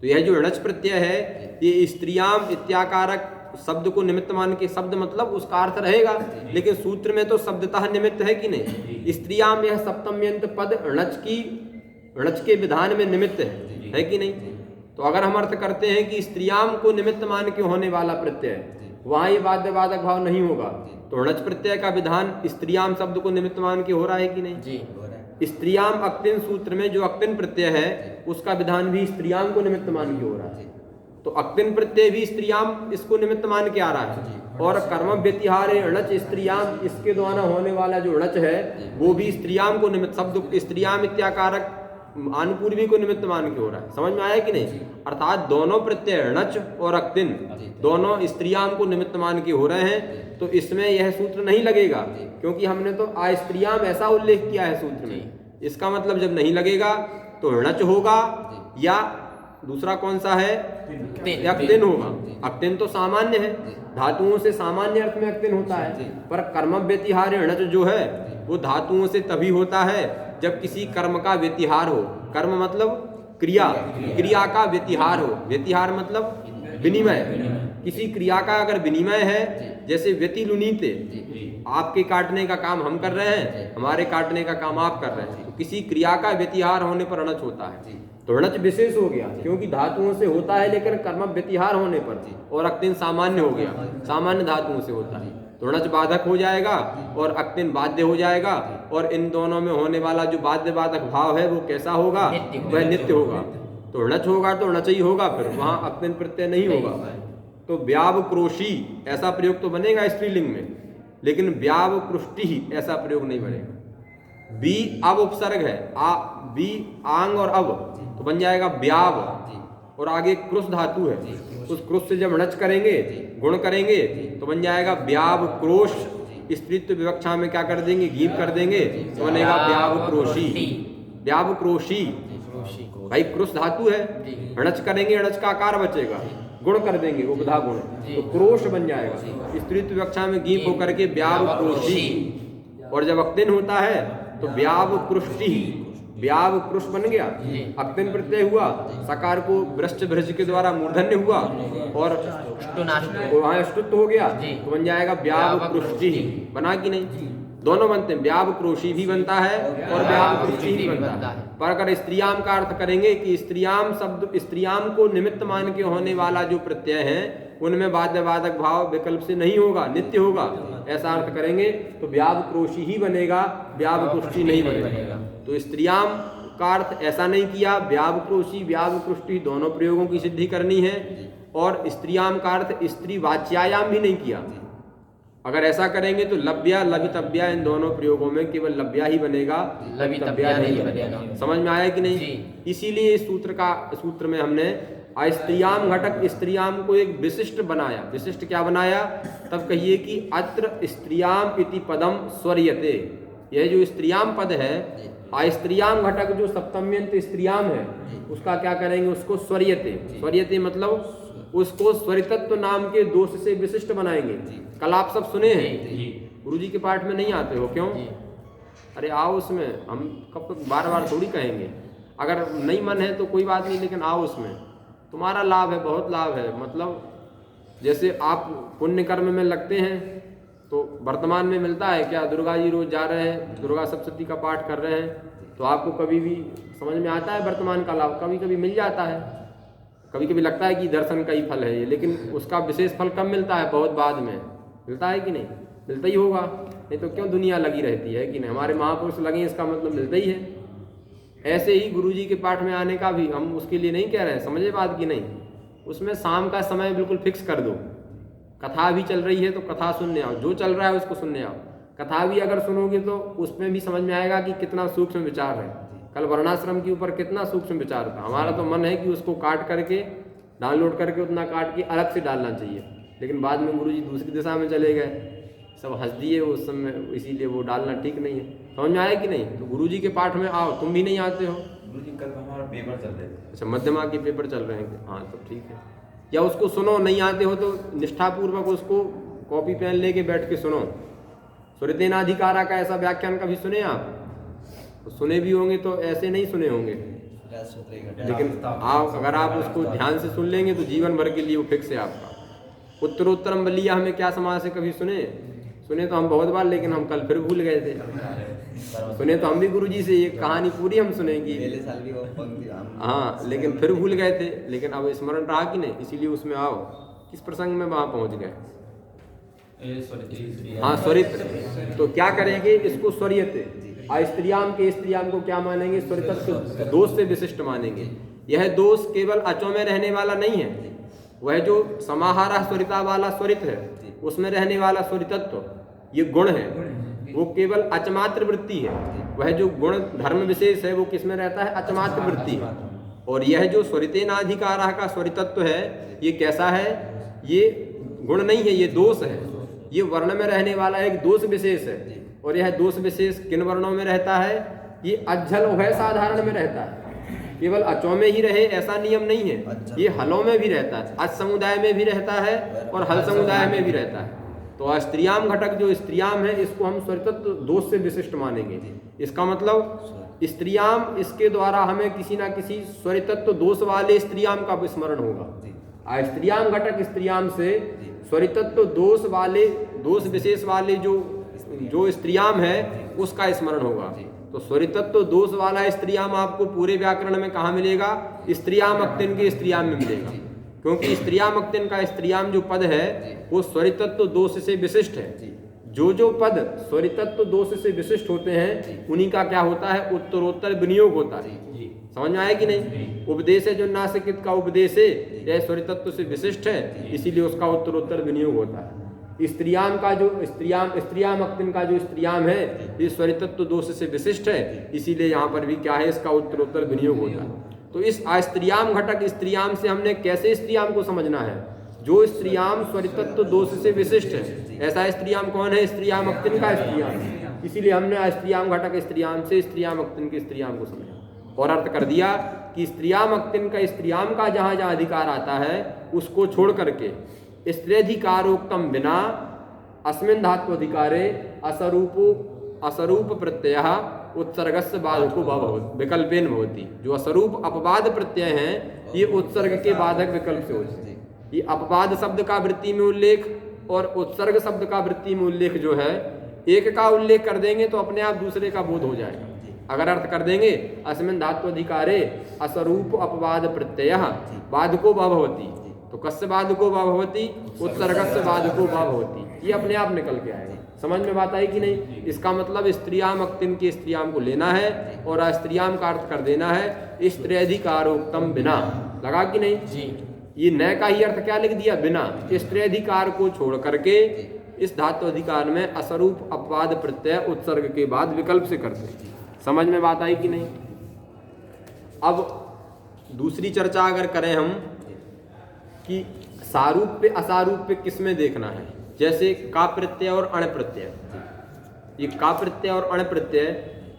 तो यह जो णच प्रत्यय है ये स्त्रियाम इत्याकारक शब्द को निमित्त मान के, शब्द मतलब उसका अर्थ रहेगा, लेकिन सूत्र में तो शब्दतः निमित्त है कि नहीं? स्त्रियाम यह सप्तम्यंत पद णच के विधान में निमित्त है। है कि नहीं? तो अगर हम अर्थ करते हैं कि स्त्रियाम को निमित्त मान के होने वाला प्रत्यय, वहां ये बाध्य बाधक भाव नहीं होगा, तो णच प्रत्यय का विधान स्त्रियाम शब्द को निमित्त मान के हो रहा है कि नहीं? जी। स्त्रियाम अक्तिन सूत्र में जो अक्तिन प्रत्यय है उसका विधान भी स्त्रियाम को निमित्त मान के हो रहा है। तो अक्तिन प्रत्यय भी स्त्रियाम इसको निमित्त मान के आ रहा है, और कर्म व्यतिहारे णच स्त्रियाम, इसके द्वारा होने वाला जो णच है वो भी स्त्रियाम को निमित्त, शब्द स्त्रियाम इत्याकारक आनुपूर्वी को निमित्त मान के हो रहा है। समझ में आया कि नहीं? अर्थात दोनों प्रत्यय णच और अक्तिन दोनों स्त्रियाम को निमित्त मान के हो रहे हैं, तो इसमें यह सूत्र नहीं लगेगा, क्योंकि हमने तो अस्त्रियाम ऐसा उल्लेख किया है सूत्र में। इसका मतलब जब नहीं लगेगा तो णच होगा, या दूसरा कौन सा है? अक्तिन होगा। अक्तिन तो सामान्य है, धातुओं से सामान्य अर्थ में अक्तिन होता है, पर कर्म व्यतिहार णच जो है वो धातुओं से तभी होता है जब किसी कर्म का व्यतिहार हो। कर्म मतलब क्रिया, क्रिया का व्यतिहार हो। व्यतिहार मतलब विनिमय। किसी क्रिया का अगर विनिमय है, जैसे व्यतिलुनीते, आपके काटने का काम हम कर रहे हैं, हमारे काटने का काम आप कर रहे हैं, तो किसी क्रिया का व्यतिहार होने पर णच होता है। तो णच विशेष हो गया, क्योंकि धातुओं से होता है लेकिन कर्म व्यतिहार होने पर, और अक्तिन सामान्य हो गया, सामान्य धातुओं से होता है, तो णच बाधक हो जाएगा और अक्तिन बाध्य हो जाएगा। और इन दोनों में होने वाला जो बाध्य बाधक भाव है वो कैसा होगा? वह नित्य होगा। तो णच होगा तो णच ही होगा, फिर वहां अक्तिन प्रत्यय नहीं होगा। तो व्यावक्रोशी ऐसा प्रयोग तो बनेगा स्त्रीलिंग में, लेकिन व्यावकृष्टि ऐसा प्रयोग नहीं बनेगा। बी अब उपसर्ग है, बी आंग और अब, तो बन जाएगा व्याव, और आगे क्रुश धातु है, उस क्रुश से जब णच करेंगे, गुण करेंगे, तो बन जाएगा व्याव क्रोश। स्त्रीत्व विवक्षा में क्या कर देंगे? गीव कर देंगे, तो बनेगा व्यावक्रोशी। व्यावक्रोशी भाई क्रुश धातु है, णच करेंगे, णच का आकार बचेगा, गुण कर देंगे उपधा गुण, तो क्रोश बन जाएगा। स्त्रीत्व विवक्षा में गीव होकर के व्यावक्रोशी। और जब अक्तिन होता है तो व्यावकृष्टि, व्यावकृष बन गया, अक्तिन प्रत्यय हुआ, सकार को वृश्च भ्रज के द्वारा मूर्धन्य हुआ और वहां ष्टुत्व हो गया, तो बन जाएगा व्यावकृष्टि। बना कि नहीं? दोनों बनते हैं, व्यावक्रोशी भी बनता है और व्यावकृष्टि भी बनता है। पर अगर स्त्रियाम का अर्थ करेंगे कि स्त्रियाम शब्द, स्त्रियाम को निमित्त मान के होने वाला जो प्रत्यय है उनमें बाध्य बाधक भाव विकल्प से नहीं होगा, नित्य होगा, ऐसा अर्थ करेंगे तो व्यावक्रोशी ही बनेगा, व्यावकृष्टि नहीं बनेगा। तो स्त्रियाम का अर्थ ऐसा नहीं किया, व्यावक्रोशी व्यावकृष्टि दोनों प्रयोगों की सिद्धि करनी है, और स्त्रियाम का अर्थ स्त्री वाच्यायाम भी नहीं किया। अगर ऐसा करेंगे तो लव्या लवितव्या इन दोनों प्रयोगों में केवल लव्या ही बनेगा, लवितव्या नहीं बनेगा। समझ में आया कि नहीं? इसीलिए इस सूत्र में हमने अस्त्रियाम घटक स्त्रियाम को एक विशिष्ट बनाया। विशिष्ट क्या बनाया? तब कहिए कि अत्र स्त्रियाम इति पदम स्वरियते। यह जो स्त्रियाम पद है, अस्त्रियाम घटक जो सप्तम्यंत स्त्रियाम है, उसका क्या करेंगे? उसको स्वरियते। स्वरियते मतलब उसको स्वरितत्व नाम के दोष से विशिष्ट बनाएंगे। कल आप सब सुने हैं, गुरुजी के पाठ में नहीं आते हो क्यों? अरे आओ उसमें, हम कब तक बार बार थोड़ी कहेंगे। अगर नहीं मन है तो कोई बात नहीं, लेकिन आओ उसमें, तुम्हारा लाभ है, बहुत लाभ है। मतलब जैसे आप पुण्य कर्म में लगते हैं तो वर्तमान में मिलता है क्या? दुर्गा जी रोज जा रहे हैं, दुर्गा सप्तशती का पाठ कर रहे हैं, तो आपको कभी भी समझ में आता है वर्तमान का लाभ, कभी कभी मिल जाता है, कभी कभी लगता है कि दर्शन का ही फल है ये, लेकिन उसका विशेष फल कब मिलता है? बहुत बाद में मिलता है कि नहीं? मिलता ही होगा, नहीं तो क्यों दुनिया लगी रहती है कि नहीं? हमारे महापुरुष लगे, इसका मतलब मिलता ही है। ऐसे ही गुरुजी के पाठ में आने का भी हम उसके लिए नहीं कह रहे हैं, समझे बात की नहीं? उसमें शाम का समय बिल्कुल फिक्स कर दो, कथा भी चल रही है तो कथा सुनने आओ, जो चल रहा है उसको सुनने आओ। कथा भी अगर सुनोगे तो उसमें भी समझ में आएगा कि कितना सूक्ष्म विचार है। कल वर्णाश्रम के ऊपर कितना सूक्ष्म विचार था। हमारा तो मन है कि उसको काट करके, डाउनलोड करके उतना काट के अलग से डालना चाहिए, लेकिन बाद में गुरुजी दूसरी दिशा में चले गए, सब हंस दिए उस समय, इसीलिए वो डालना ठीक नहीं है। समझ में आया कि नहीं? तो गुरुजी के पाठ में आओ। तुम भी नहीं आते हो? गुरुजी कल हमारा पेपर चल रहे थे। अच्छा, मध्यमा के पेपर चल रहे हैं? हाँ तो ठीक है, या उसको सुनो। नहीं आते हो तो निष्ठापूर्वक उसको कॉपी पेन लेके बैठ के सुनो। सुरतेनाधिकारा का ऐसा व्याख्यान कभी सुने आप? तो सुने भी होंगे तो ऐसे नहीं सुने होंगे, लेकिन आप अगर आप उसको ध्यान से सुन लेंगे तो जीवन भर के लिए वो फिक्स है आपका। उत्तरोत्तरम बलिया हमें क्या समाज से कभी सुने तो हम बहुत बार, लेकिन हम कल फिर भूल गए थे। सुने तो हम भी गुरुजी से ये कहानी पूरी हम सुनेंगी। पहले साल भी वो पंक्ति हाँ, लेकिन फिर भूल गए थे, लेकिन अब स्मरण रहा कि नहीं, इसीलिए उसमें आओ। किस प्रसंग में वहां पहुंच गए? हाँ, स्वरित। तो क्या करेंगे इसको? स्वरियते स्त्रियाम के स्त्रियाम को क्या मानेंगे? स्वरितत्व दोष से विशिष्ट मानेंगे। यह दोष केवल अचों में रहने वाला नहीं है, वह जो समाहारा स्वरिता वाला स्वरित है उसमें रहने वाला स्वरितत्व ये गुण है, वो केवल अचमात्र वृत्ति है। वह जो गुण धर्म विशेष है वो किसमें रहता है? अचमात्र वृत्ति है। और यह जो स्वरितेनाधिकारा का स्वरितत्व है ये कैसा है? ये गुण नहीं है, ये दोष है। ये वर्ण में रहने वाला एक दोष विशेष है। और यह दोष विशेष किन वर्णों में रहता है? ये अज्झल उभय साधारण में रहता है। केवल अचों में ही रहे ऐसा नियम नहीं है, ये हलों में भी रहता है, अच समुदाय में भी रहता है और हल समुदाय में भी रहता है। तो स्त्रियाम घटक जो स्त्रियाम है इसको हम स्वरितत्व दोष से विशिष्ट मानेंगे। इसका मतलब स्त्रियाम, इसके द्वारा हमें किसी ना किसी स्वरितत्व दोष वाले स्त्रियाम का स्मरण होगा। स्त्रियाम घटक स्त्रियाम से स्वरितत्व दोष वाले, दोष विशेष वाले जो स्त्रियाम है उसका स्मरण होगा। तो स्वरितत्व दोष वाला स्त्रियाम आपको पूरे व्याकरण में कहाँ मिलेगा? स्त्रियाम अक्तिन के स्त्रियाम में मिलेगा, क्योंकि स्त्रियाम अक्तिन का स्त्रियाम जो पद है वो स्वरितत्व दोष से विशिष्ट है। जो पद स्वरितत्व दोष से विशिष्ट होते हैं उन्हीं का क्या होता है? उत्तरोत्तर विनियोग होता है। समझ में आया कि नहीं? उपदेश है जो नासिकित का उपदेश है, यह स्वरितत्व से विशिष्ट है, इसीलिए उसका उत्तरोत्तर विनियोग होता है। स्त्रियाम का जो स्त्रियाम अक्तिन का जो स्त्रियाम है ये स्वरितत्व दोष से विशिष्ट है, इसीलिए यहाँ पर भी क्या है? इसका उत्तरोत्तर विनियोग होता है। तो इस स्त्रियाम घटक स्त्रियाम से हमने कैसे स्त्रियाम को समझना है? जो स्त्रियाम स्वरितत्व दोष से विशिष्ट है, ऐसा स्त्रियाम कौन है? स्त्रियाम अक्तिन का स्त्रियाम। इसीलिए हमने स्त्रियाम घटक स्त्रियाम से स्त्रियाम अक्तिन के स्त्रियाम को समझा और अर्थ कर दिया कि स्त्रियाम अक्तिन का स्त्रियाम का जहाँ जहाँ अधिकार आता है उसको छोड़ करके स्त्रेधिकारोक्तम बिना अस्मिन् धात्वधिकारे असरूप प्रत्यय उत्सर्गस्य बाधको विकल्पेन भवति। जो असरूप अपवाद प्रत्यय हैं ये उत्सर्ग के बाधक विकल्प से होते हैं। ये अपवाद शब्द का वृत्ति में उल्लेख और उत्सर्ग शब्द का वृत्ति में उल्लेख जो है, एक का उल्लेख कर देंगे तो अपने आप दूसरे का बोध हो जाएगा। अगर अर्थ कर देंगे अस्मिन् धात्वधिकारे असरूप अपवाद प्रत्यय बाधको भवति, तो कस्य बाधको भवति? उत्सर्गस्य बाधको भवति। ये अपने आप निकल के आएगा। समझ में बात आई कि नहीं? इसका मतलब स्त्रियाम अक्तिन के स्त्रियाम को लेना है और स्त्रियाम का अर्थ कर देना है स्त्रेधिकारोक्तम बिना। लगा कि नहीं जी? ये न का ही अर्थ क्या लिख दिया? बिना। स्त्रेधिकार को छोड़ करके इस धातु अधिकार में असरूप अपवाद प्रत्यय उत्सर्ग के बाद विकल्प से करते हैं। समझ में बात आई कि नहीं? अब दूसरी चर्चा अगर करें हम कि सारूप पे असारूप पे किस में देखना है, जैसे का प्रत्यय और अण प्रत्यय। ये का प्रत्यय और अण प्रत्यय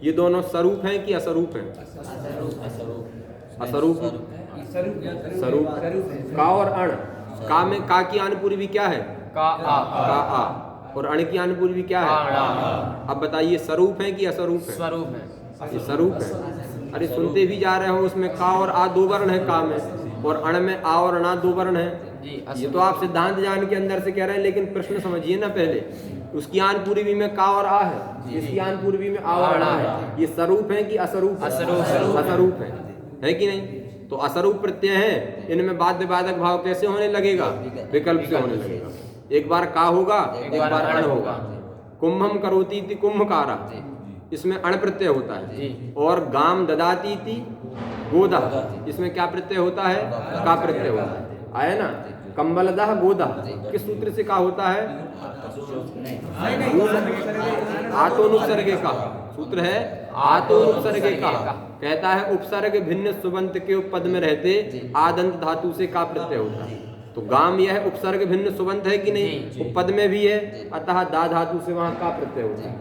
ये दोनों स्वरूप हैं कि असरूप हैं? असरूप। स्वरूप का और अण। का में का की अनुपूर्वी क्या है? का आ। और अण की अनुपूर्वी क्या है? अब बताइए स्वरूप है कि असरूप है? स्वरूप है। ये स्वरूप है। अरे सुनते भी जा रहे हो, उसमें का और आ दो वर्ण है का में, और अण में आ और अणा दो वर्ण है। ये तो आप सिद्धांत जान के अंदर से कह रहे हैं, लेकिन प्रश्न समझिए ना पहले। उसकी आन पूर्वी में का और आ है, इसकी आन पूर्वी में आ और अणा है। ये स्वरूप है कि असरूप? असरूप है कि नहीं? तो असरूप प्रत्यय है, इनमें बाध्य बाधक भाव कैसे होने लगेगा? विकल्प से होने लगेगा। एक बार का होगा, एक बार अण होगा। कुंभम करोति इति कुंभकारा, इसमें अण प्रत्यय होता है। और गाम ददाती इति गोदा, इसमें क्या प्रत्यय होता है? का प्रत्यय होता है। आया ना? कंबलदह गोदा किस सूत्र से का होता है? आतोनुपसर्गे का सूत्र है। आतोनुपसर्गे का कहता है उपसर्ग भिन्न सुबंत के उपपद में रहते आदंत धातु से का प्रत्यय होता है। तो गाम यह उपसर्ग भिन्न सुबंत है कि नहीं? उपपद में भी है, अतः दा धातु से वहां का प्रत्यय होता है।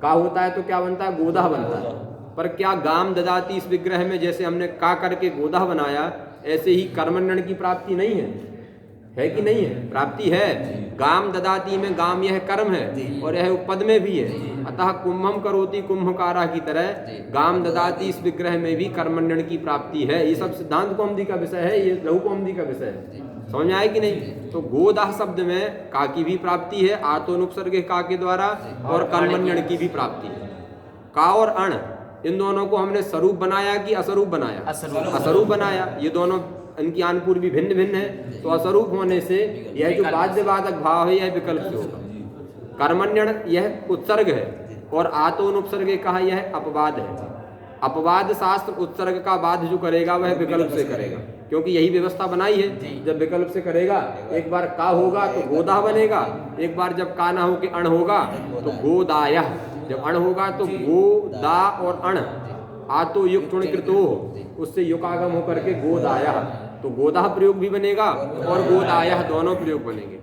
का होता है तो क्या बनता है? गोदा बनता है। पर क्या गाम ददाती इस विग्रह में जैसे हमने का करके गोदा बनाया, ऐसे ही कर्मण्यण की प्राप्ति नहीं है कि नहीं है? प्राप्ति है। गाम ददाती में गाम यह कर्म है और यह उपपद में भी है। अतः कुंभम करोति कुंभकारा की तरह गाम ददाती इस विग्रह में भी कर्मण्यण की प्राप्ति है। ये सब सिद्धांत कौमुदी का विषय है, ये लघु कौमुदी का विषय है। समझ में आए कि नहीं? तो गोदाह शब्द में का की भी प्राप्ति है आतोनुपसर्गे का के द्वारा, और कर्मण्यण की भी प्राप्ति है। का और अण, इन दोनों को हमने स्वरूप बनाया कि असरूप बनाया? असरूप। असरूप बनाया। ये दोनों इनकी आनपूर्व भी भिन्न भिन्न है, तो असरूप होने से यह जो बाध्यवादक भाव है यह विकल्प से होगा। कर्मण्यण यह उत्सर्ग है और आतोन उपसर्ग कहा यह अपवाद है। अपवाद शास्त्र उत्सर्ग का बाध जो करेगा वह विकल्प से करेगा, क्योंकि यही व्यवस्था बनाई है। जब विकल्प से करेगा, एक बार का होगा तो गोदा बनेगा, एक बार जब का ना हो के अण होगा तो गोदाया, जब अण होगा तो गोदा और अण आतो युक्त चुणकृतो, उससे युकागम होकर के गोदाया, तो गोदा प्रयोग भी बनेगा और गोदाया दोनों प्रयोग बनेंगे।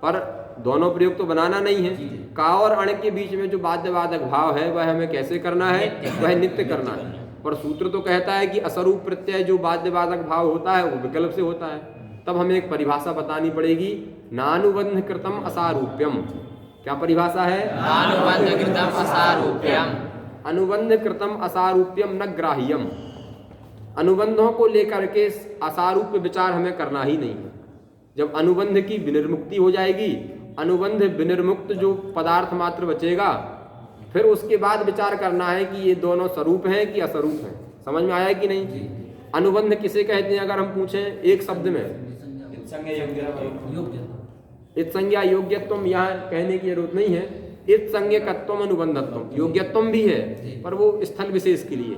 पर दोनों प्रयोग तो बनाना नहीं है। का और अण के बीच में जो बाध्यवादक भाव है वह हमें कैसे करना है? वह नित्य करना है। पर सूत्र तो कहता है कि असरूप प्रत्यय जो बाध्यवादक भाव होता है वो विकल्प से होता है। तब हमें एक परिभाषा बतानी पड़ेगी, नानुबंध कृतम असारूप्यम। क्या परिभाषा है? नानुबंध कृतम असारूप्यम। अनुबंध कृतम असारूप्यम न ग्राह्यम। अनुबंधों को लेकर के असारूप्य विचार हमें करना ही नहीं है। जब अनुबंध की विनिर्मुक्ति हो जाएगी, अनुबंध विनिर्मुक्त जो पदार्थ मात्र बचेगा, फिर उसके बाद विचार करना है कि ये दोनों स्वरूप हैं कि असरूप हैं। समझ में आया कि नहीं? अनुबंध किसे कहते हैं अगर हम पूछें एक शब्द में? इत संज्ञा योग्यत्वम, यहाँ कहने की जरूरत नहीं है। इत संज्ञकत्वम अनुबंधत्वम, योग्यत्वम भी है पर वो स्थल विशेष के लिए।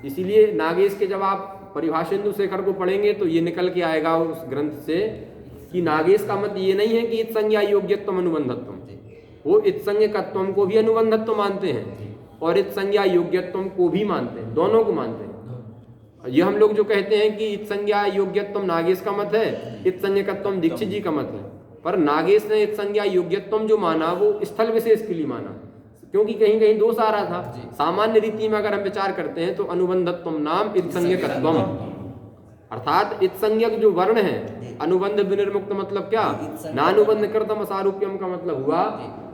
इसीलिए नागेश के जब आप परिभाषेन्दु शेखर को पढ़ेंगे तो ये निकल के आएगा उस ग्रंथ से कि नागेश का मत ये नहीं है कि इत संज्ञा योग्यत्वम अनुबंधत्वम, वो इत संज्ञकत्वम को भी अनुबंधत्व मानते हैं और इत संज्ञा योग्यत्वम को भी मानते हैं, दोनों को मानते हैं। ये हम लोग जो कहते हैं कि इत संज्ञा योग्यत्वम नागेश का मत है, इत संज्ञकत्वम दीक्षित जी का मत है, पर नागेश ने इत संज्ञा योग्यत्वम जो माना वो स्थल विशेष के लिए माना, क्योंकि कहीं कहीं दोष आ रहा था। सामान्य रीति में अगर हम विचार करते हैं तो अनुबंधत्वम नाम इत संज्ञकत्वम, अर्थात इत संज्ञक जो वर्ण है, अनुबंध विनिर्मुक्त मतलब क्या? नानुबंध कृतम असारूप्यम का मतलब हुआ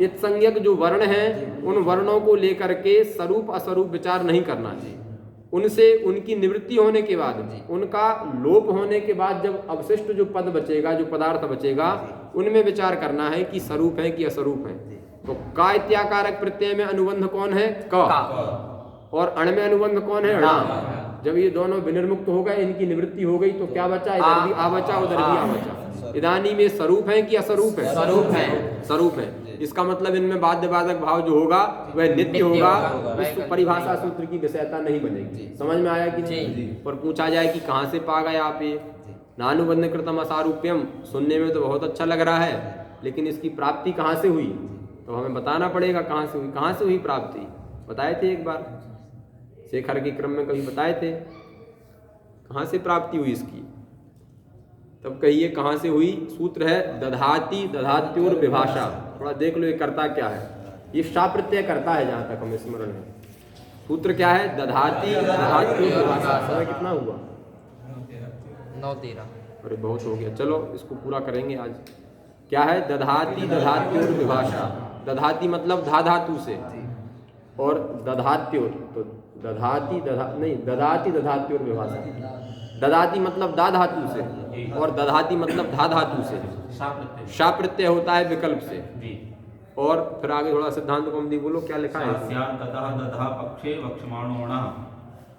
इत संज्ञक जो वर्ण है उन वर्णों को लेकर के स्वरूप असरूप विचार नहीं करना चाहिए। उनसे उनकी निवृत्ति होने के बाद, उनका लोप होने के बाद जब अवशिष्ट जो पद बचेगा, जो पदार्थ बचेगा, उनमें विचार करना है कि स्वरूप है कि असरूप है। तो का इत्याकारक प्रत्यय में अनुबंध कौन है? क। और अण में अनुबंध कौन है? ण। जब ये दोनों विनिर्मुक्त हो गए, इनकी निवृत्ति हो गई तो क्या बचा? इधर भी आ बचा, उधर भी आ बचा। इदानी में स्वरूप है कि असरूप है? स्वरूप है। स्वरूप है। इसका मतलब इनमें बाध्यवादक भाव जो होगा वह नित्य होगा। इस परिभाषा सूत्र की विषयता नहीं बनेगी। समझ में आया कि नहीं? पर पूछा जाए कि कहाँ से पा गए आप ये नानुबंध कृतम असारूप्यम? सुनने में तो बहुत अच्छा लग रहा है, लेकिन इसकी प्राप्ति कहाँ से हुई तो हमें बताना पड़ेगा। कहाँ से हुई? कहाँ से हुई प्राप्ति? बताए थे एक बार शेखर के क्रम में, कभी बताए थे कहाँ से प्राप्ति हुई इसकी? तब कहिए कहाँ से हुई। सूत्र है दधाति दधात्योर विभाषा। थोड़ा देख लो ये करता क्या है। ये शा प्रत्यय करता है, जहाँ तक हमें स्मरण है। सूत्र क्या है? दधाति दधात्योर विभाषा। समय कितना हुआ? 9:13। अरे बहुत हो गया, चलो इसको पूरा करेंगे आज। क्या है? दधाति दधात्योर विभाषा। दधाति मतलब धा धातु से, और दधात्योर तो दधाति दधाति दधात्योर विभाषा। ददाति मतलब दा धातु से और दधाति मतलब धा धातु से। शा प्रत्यय होता है विकल्प से। और फिर आगे थोड़ा सिद्धांत कौमुदी बोलो, क्या लिखा है?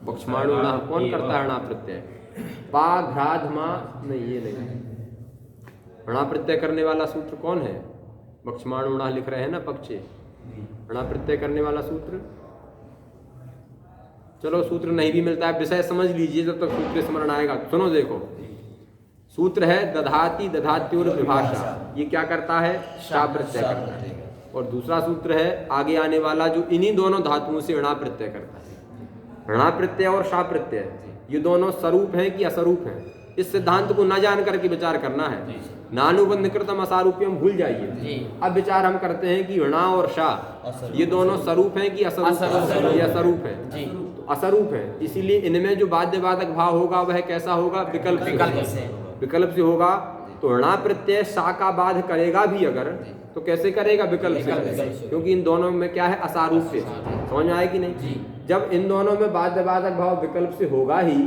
वक्ष्माणुणा कौन करता है? णा प्रत्यय। पा घ्राधमा नहीं, ये नहीं। णा प्रत्यय करने वाला सूत्र कौन है? वक्ष्माणुणा लिख रहे हैं ना पक्षे। णा प्रत्यय करने वाला सूत्र, चलो सूत्र नहीं भी मिलता है, विषय समझ लीजिए जब तक सूत्र स्मरण आएगा। सुनो देखो, सूत्र है दधाति दधात्योर विभाषा। ये क्या करता है? शा प्रत्यय करता है। और दूसरा सूत्र है आगे आने वाला जो इन्हीं दोनों धातुओं से णा प्रत्यय करता है। णा प्रत्यय और शा प्रत्यय ये दोनों स्वरूप हैं कि असरूप हैं? इस सिद्धांत को न जान करके विचार करना है। नानुबंध कृतम असारूप्यम भूल जाइए। अब विचार हम करते हैं कि णा और शा ये दोनों स्वरूप हैं कि असरूप? ये असरूप है, तो असरूप है। इसीलिए इनमें जो बाध्यवादक भाव होगा वह कैसा होगा? विकल्प से। विकल्प से होगा तो णा प्रत्यय शा का बाध करेगा भी अगर, तो कैसे करेगा? विकल्प से, क्योंकि इन दोनों में क्या है? असारूप्य। समझ में आए कि नहीं? जब इन दोनों में बाध्यवादक भाव विकल्प से होगा ही,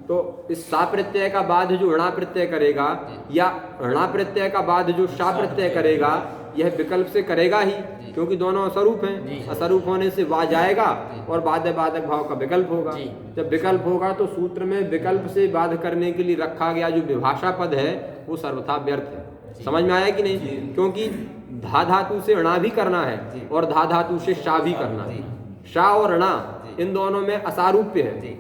तो इस शा प्रत्यय का बाध जो णा प्रत्यय करेगा या णा प्रत्यय का बाध जो शा प्रत्यय करेगा, यह विकल्प से करेगा ही, क्योंकि दोनों असरूप हैं। असरूप होने से वा जाएगा और बाध्य बाधक भाव का विकल्प होगा। जब विकल्प होगा तो सूत्र में विकल्प से बाध करने के लिए रखा गया जो विभाषा पद है वो सर्वथा व्यर्थ है। समझ में आया कि नहीं? क्योंकि धा धातु से णा भी करना है और धा धातु से शा भी करना है। शा और णा इन दोनों में असारूप्य है।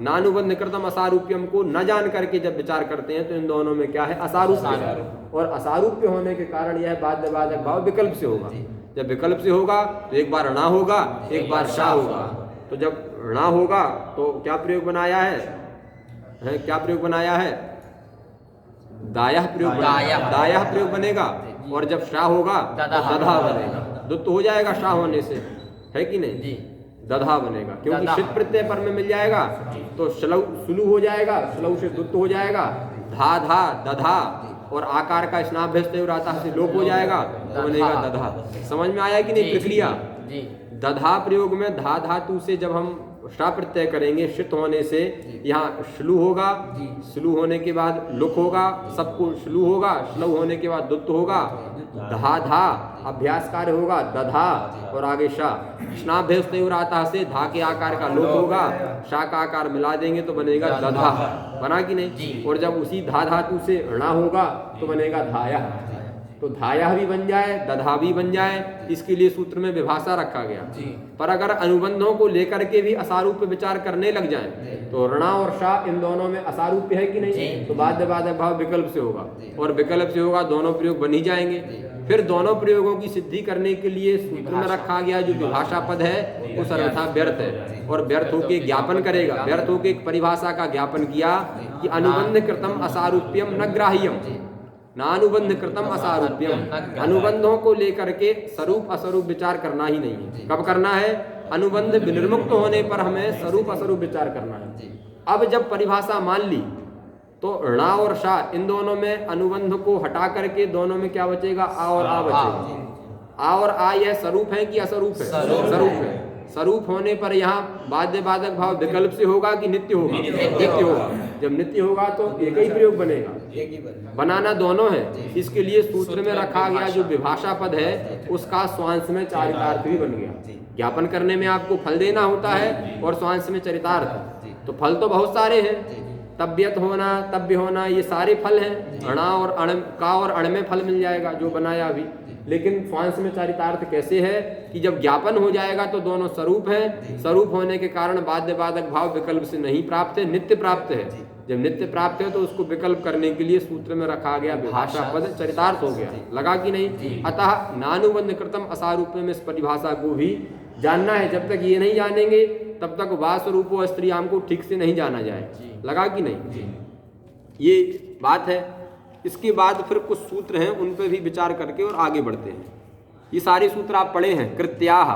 नानुबंध कृतम असारूप्यम को न जान करके जब विचार करते हैं तो इन दोनों में क्या है? असारूप्य है। और असारूप्य होने के कारण यह बाध्य बाधक भाव विकल्प से होगा। जब विकल्प से होगा तो एक बार णा होगा, एक बार शा होगा। तो जब णा होगा तो क्या प्रयोग बनाया है? क्या प्रयोग बनाया है? दायः प्रयोग, दायः प्रयोग बनेगा। और जब शा होगा तो दधा बनेगा। दुत्त हो जाएगा शा होने से, है कि नहीं? दधा बनेगा, क्योंकि शित प्रत्यय पर में मिल जाएगा तो श्लौ सुलु हो जाएगा, श्लौ से दुत्त हो जाएगा। धा धा दधा और आकार का स्नाभ्यस्ता से लोप हो जाएगा तो बनेगा दधा। समझ में आया कि नहीं प्रक्रिया? दधा प्रयोग में धा धातु से जब हम शा प्रत्यय करेंगे शित होने से, यहाँ श्लू होगा, श्लू होने के बाद लुक होगा, सबको श्लू होगा, श्लू होने के बाद दुत्त होगा, धा धा अभ्यास कार्य होगा, दधा और आगे शा। स्नाभ्यस्ता से धा के आकार का लोप होगा, शा का आकार मिला देंगे तो बनेगा दधा। बना कि नहीं? और जब उसी धा धातु से णा होगा तो बनेगा धाया। तो धाया भी बन जाए, दधा भी बन जाए, इसके लिए सूत्र में विभाषा रखा गया। पर अगर अनुबंधों को लेकर के भी असारूप्य विचार करने लग जाएं तो ऋणा और शा इन दोनों में असारूप्य है कि नहीं? तो बाध्य बाधक भाव विकल्प से होगा, और विकल्प से होगा दोनों प्रयोग बन ही जाएंगे। फिर दोनों प्रयोगों की सिद्धि करने के लिए सूत्र में रखा गया जो विभाषा पद है वो सर्वथा व्यर्थ है, और व्यर्थ होके ज्ञापन करेगा। व्यर्थ होके एक परिभाषा का ज्ञापन किया कि अनुबंध कृतम असारूप्यम न ग्राह्यम, नानुबंध कृतम असारूप्यम। अनुबंधों को लेकर के स्वरूप अस्वरूप विचार करना ही नहीं है। कब करना है? अनुबंध विनिर्मुक्त होने पर हमें स्वरूप अस्वरूप विचार करना है। अब जब परिभाषा मान ली तो णा और शा इन दोनों में अनुबंध को हटा करके दोनों में क्या बचेगा? आ और आ बचेगा। आ और आ यह स्वरूप है कि अस्वरूप है? स्वरूप है। स्वरूप होने पर यहाँ बाध्य बाधक भाव विकल्प से होगा कि नित्य होगा? नित्य होगा। जब नित्य होगा तो एक ही प्रयोग बनेगा, बनाना दोनों है। इसके लिए सूत्र में रखा गया जो विभाषा पद है उसका स्वांश में चारितार्थ भी बन गया। ज्ञापन करने में आपको फल देना होता है और स्वांश में चरितार्थ। तो फल तो बहुत सारे हैं, तब्यत होना, तब्य होना, ये सारे फल हैं। अणा और अण का और अण में फल मिल जाएगा जो बनाया अभी। लेकिन स्वांश में चारितार्थ कैसे है कि जब ज्ञापन हो जाएगा तो दोनों स्वरूप है। स्वरूप होने के कारण बाध्य बाधक भाव विकल्प से नहीं प्राप्त है, नित्य प्राप्त है। जब नित्य प्राप्त है तो उसको विकल्प करने के लिए सूत्र में रखा गया विभाषा पद चरितार्थ हो गया। लगा कि नहीं? अतः नानुबंध कृतम असारूप्य में इस परिभाषा को भी जानना है। जब तक ये नहीं जानेंगे तब तक वा स्वरूपो स्त्रियाम को ठीक से नहीं जाना जाए। लगा कि नहीं? ये बात है। इसके बाद फिर कुछ सूत्र हैं उन पर भी विचार करके और आगे बढ़ते हैं। ये सारे सूत्र आप पढ़े हैं। कृत्याह,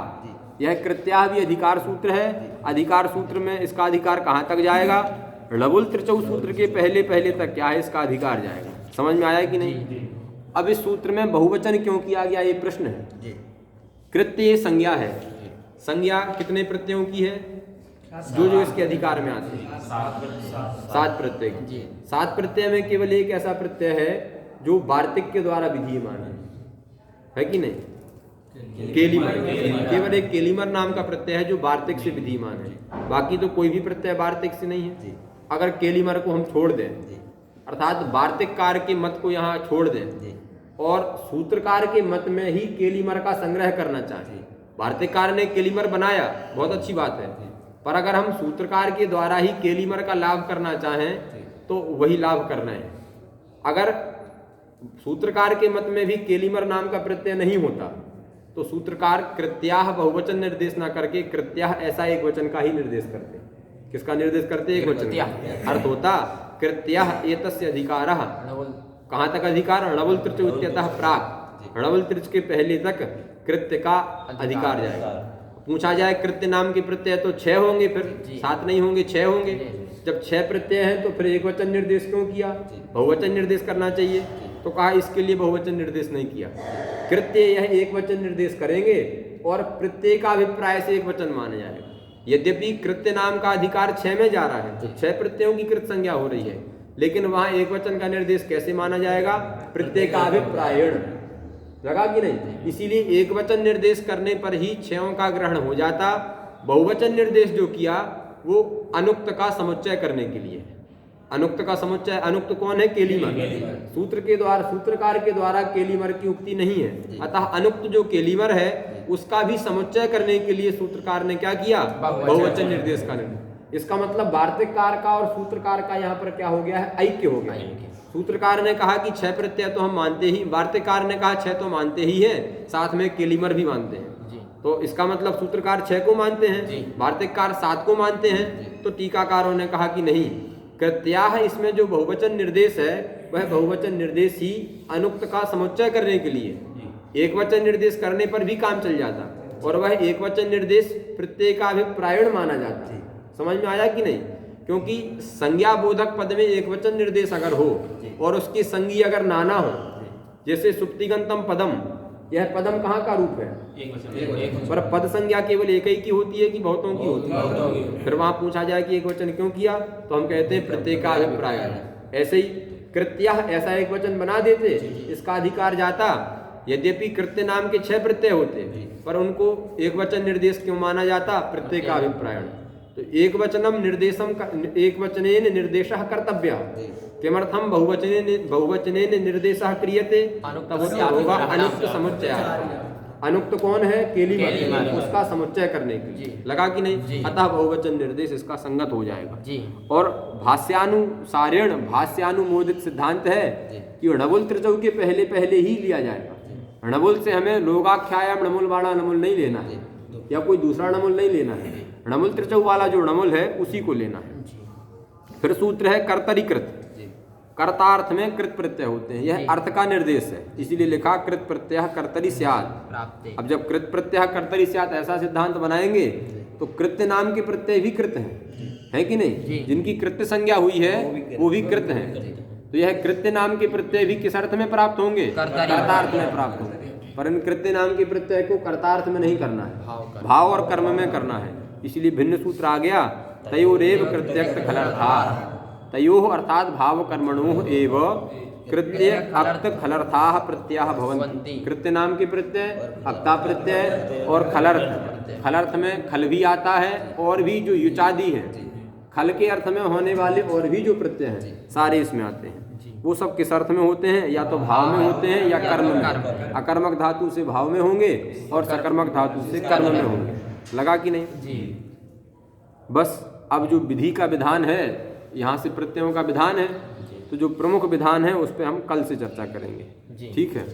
यह कृत्याह भी अधिकार सूत्र है। अधिकार सूत्र में इसका अधिकार कहाँ तक जाएगा? णबुल त्रिचौ सूत्र के पहले पहले तक क्या है इसका अधिकार जाएगा। समझ में आया कि नहीं? अब इस सूत्र में बहुवचन क्यों किया गया ये प्रश्न है। कृत्य संज्ञा है। संज्ञा कितने प्रत्ययों की है जो जो इसके अधिकार में आते हैं? 7 प्रत्यय की। 7 प्रत्यय में केवल एक ऐसा प्रत्यय है जो वार्तिक के द्वारा विधीयमान है कि नहीं? केलिमर। केवल एक केलिमर नाम का प्रत्यय है जो वार्तिक से विधीयमान है। बाकी तो कोई भी प्रत्यय वार्तिक से नहीं है। अगर केलिमर को हम छोड़ दें, अर्थात वार्तिककार के मत को यहाँ छोड़ दें और सूत्रकार के मत में ही केलिमर का संग्रह करना चाहें, वार्तिककार ने केलिमर बनाया, बहुत अच्छी बात है, पर अगर हम सूत्रकार के द्वारा ही केलिमर का लाभ करना चाहें तो वही लाभ करना है। अगर सूत्रकार के मत में भी केलिमर नाम का प्रत्यय नहीं होता तो सूत्रकार कृत्याह बहुवचन निर्देश ना करके कृत्याह ऐसा एक वचन का ही निर्देश करते। किसका निर्देश करते? एक वचन। अर्थ होता कृत्याह एतस्य अधिकारः। कहाँ तक अधिकार? णबुल त्रिच इत्यतः प्राक। णबुल त्रिच के पहले तक कृत्य का अधिकार जाएगा। पूछा जाए कृत्य नाम के प्रत्यय तो 6 होंगे, फिर 7 नहीं होंगे, 6 होंगे। जब 6 प्रत्यय हैं तो फिर एक वचन निर्देश क्यों किया? बहुवचन निर्देश करना चाहिए। तो कहा इसके लिए बहुवचन निर्देश नहीं किया। कृत्य यह एक वचन निर्देश करेंगे और प्रत्यय का अभिप्राय से एक वचन माना जाएगा। यद्यपि कृत्य नाम का अधिकार 6 में जा रहा है तो 6 प्रत्ययों की कृत संज्ञा हो रही है, लेकिन वहां एक वचन का निर्देश कैसे माना जाएगा? प्रत्यय का अभिप्रायण। लगा कि नहीं? इसीलिए एक वचन निर्देश करने पर ही क्षयों का ग्रहण हो जाता। बहुवचन निर्देश जो किया वो अनुक्त का समुच्चय करने के लिए है। अनुक्त का समुच्चय, अनुक्त कौन है? केलीमर। सूत्र के द्वारा, सूत्रकार के द्वारा केलीमर की उक्ति नहीं है। अतः अनुक्त जो केलीमर है उसका भी समुच्चय करने के लिए सूत्रकार ने क्या किया? बहुवचन निर्देश का निर्णय। इसका मतलब वार्तिककार का और सूत्रकार का यहाँ पर क्या हो गया है? ऐक्य हो गया है। सूत्रकार ने कहा कि 6 प्रत्यय तो हम मानते ही, वार्तिककार ने कहा 6 तो मानते ही है, साथ में केलीमर भी मानते हैं। तो इसका मतलब सूत्रकार 6 को मानते हैं, वार्तिककार 7 को मानते हैं। तो टीकाकारों ने कहा कि नहीं, कृत्याह इसमें जो बहुवचन निर्देश है वह बहुवचन निर्देश ही अनुक्त का समुच्चय करने के लिए, एक वचन निर्देश करने पर भी काम चल जाता, और वह एक वचन निर्देश प्रत्यय का अभिप्रायण माना जाता। समझ में आया कि नहीं? क्योंकि संज्ञा बोधक पद में एक वचन निर्देश अगर हो और उसकी संज्ञा अगर नाना हो, जैसे सुप्तिगंतम पदम, यह पदम कहाँ का रूप है? पर पद संज्ञा केवल एक ही की होती है कि बहुतों की होती है? फिर वहां पूछा जाए कि एक वचन क्यों किया, तो हम कहते हैं प्रत्यय का अभिप्राय। ऐसे ही कृत्या ऐसा एक वचन बना देते, इसका अधिकार जाता। यद्यपि कृत्य नाम के 6 प्रत्यय होते पर उनको एक वचन निर्देश क्यों माना जाता? प्रत्यय का अभिप्राय। तो एक वचनम निर्देशम, एक वचनेन निर्देशः कर्तव्यः। किमर्थम बहुवचनेन निर्देशः क्रियते? तब होगा अनुक्त समुच्चय। अनुक्त कौन है? केलीमर, उसका समुच्चय करने के लिए। लगा कि नहीं? अतः बहुवचन निर्देश इसका संगत हो जाएगा। और भाष्यानुसारेण, भाष्यानुमोदित सिद्धांत है कि णबुल त्रिचौ के पहले पहले ही लिया जाएगा। णबुल से हमें लोगाख्यायाम णमुल वाला णमुल नहीं लेना है, या कोई दूसरा णमुल नहीं लेना है। णमुल त्रिचौ वाला जो णमुल है उसी को लेना है। फिर सूत्र है कर्तरीकृत। कर्तार्थ में कृत प्रत्यय होते हैं, यह अर्थ का निर्देश है, इसीलिए लिखा कृत प्रत्यय कर्तरी स्यात्। अब जब कृत प्रत्यय कर्तरी स्यात् ऐसा सिद्धांत बनाएंगे तो कृत्य नाम के प्रत्यय भी कृत है कि नहीं? जिनकी कृत्य संज्ञा हुई है वो भी कृत है। तो यह कृत्य नाम के प्रत्यय भी किस अर्थ में प्राप्त होंगे? कर्तार्थ में प्राप्त होंगे। पर इन कृत्य नाम के प्रत्यय को कर्तार्थ में नहीं करना है, भाव और कर्म में करना है। इसलिए भिन्न सूत्र आ गया, तयोरेव कृत्यक्त खलर्था। तयोः अर्थात भाव कर्मणोः एव कृत्य अक्त खलर्थाः प्रत्ययाः भवन्ति। कृत्य नाम के प्रत्यय, अक्ता प्रत्यय और खलर्थ। खलर्थ में खल भी आता है और भी जो युचादि है, खल के अर्थ में होने वाले और भी जो प्रत्यय हैं सारे इसमें आते हैं। वो सब किस अर्थ में होते हैं? या तो भाव में होते हैं या कर्म में। अकर्मक धातु से भाव में होंगे और सकर्मक धातु से कर्म में होंगे। लगा कि नहीं? बस अब जो विधि का विधान है, यहाँ से प्रत्ययों का विधान है, तो जो प्रमुख विधान है उस पर हम कल से चर्चा करेंगे। ठीक है?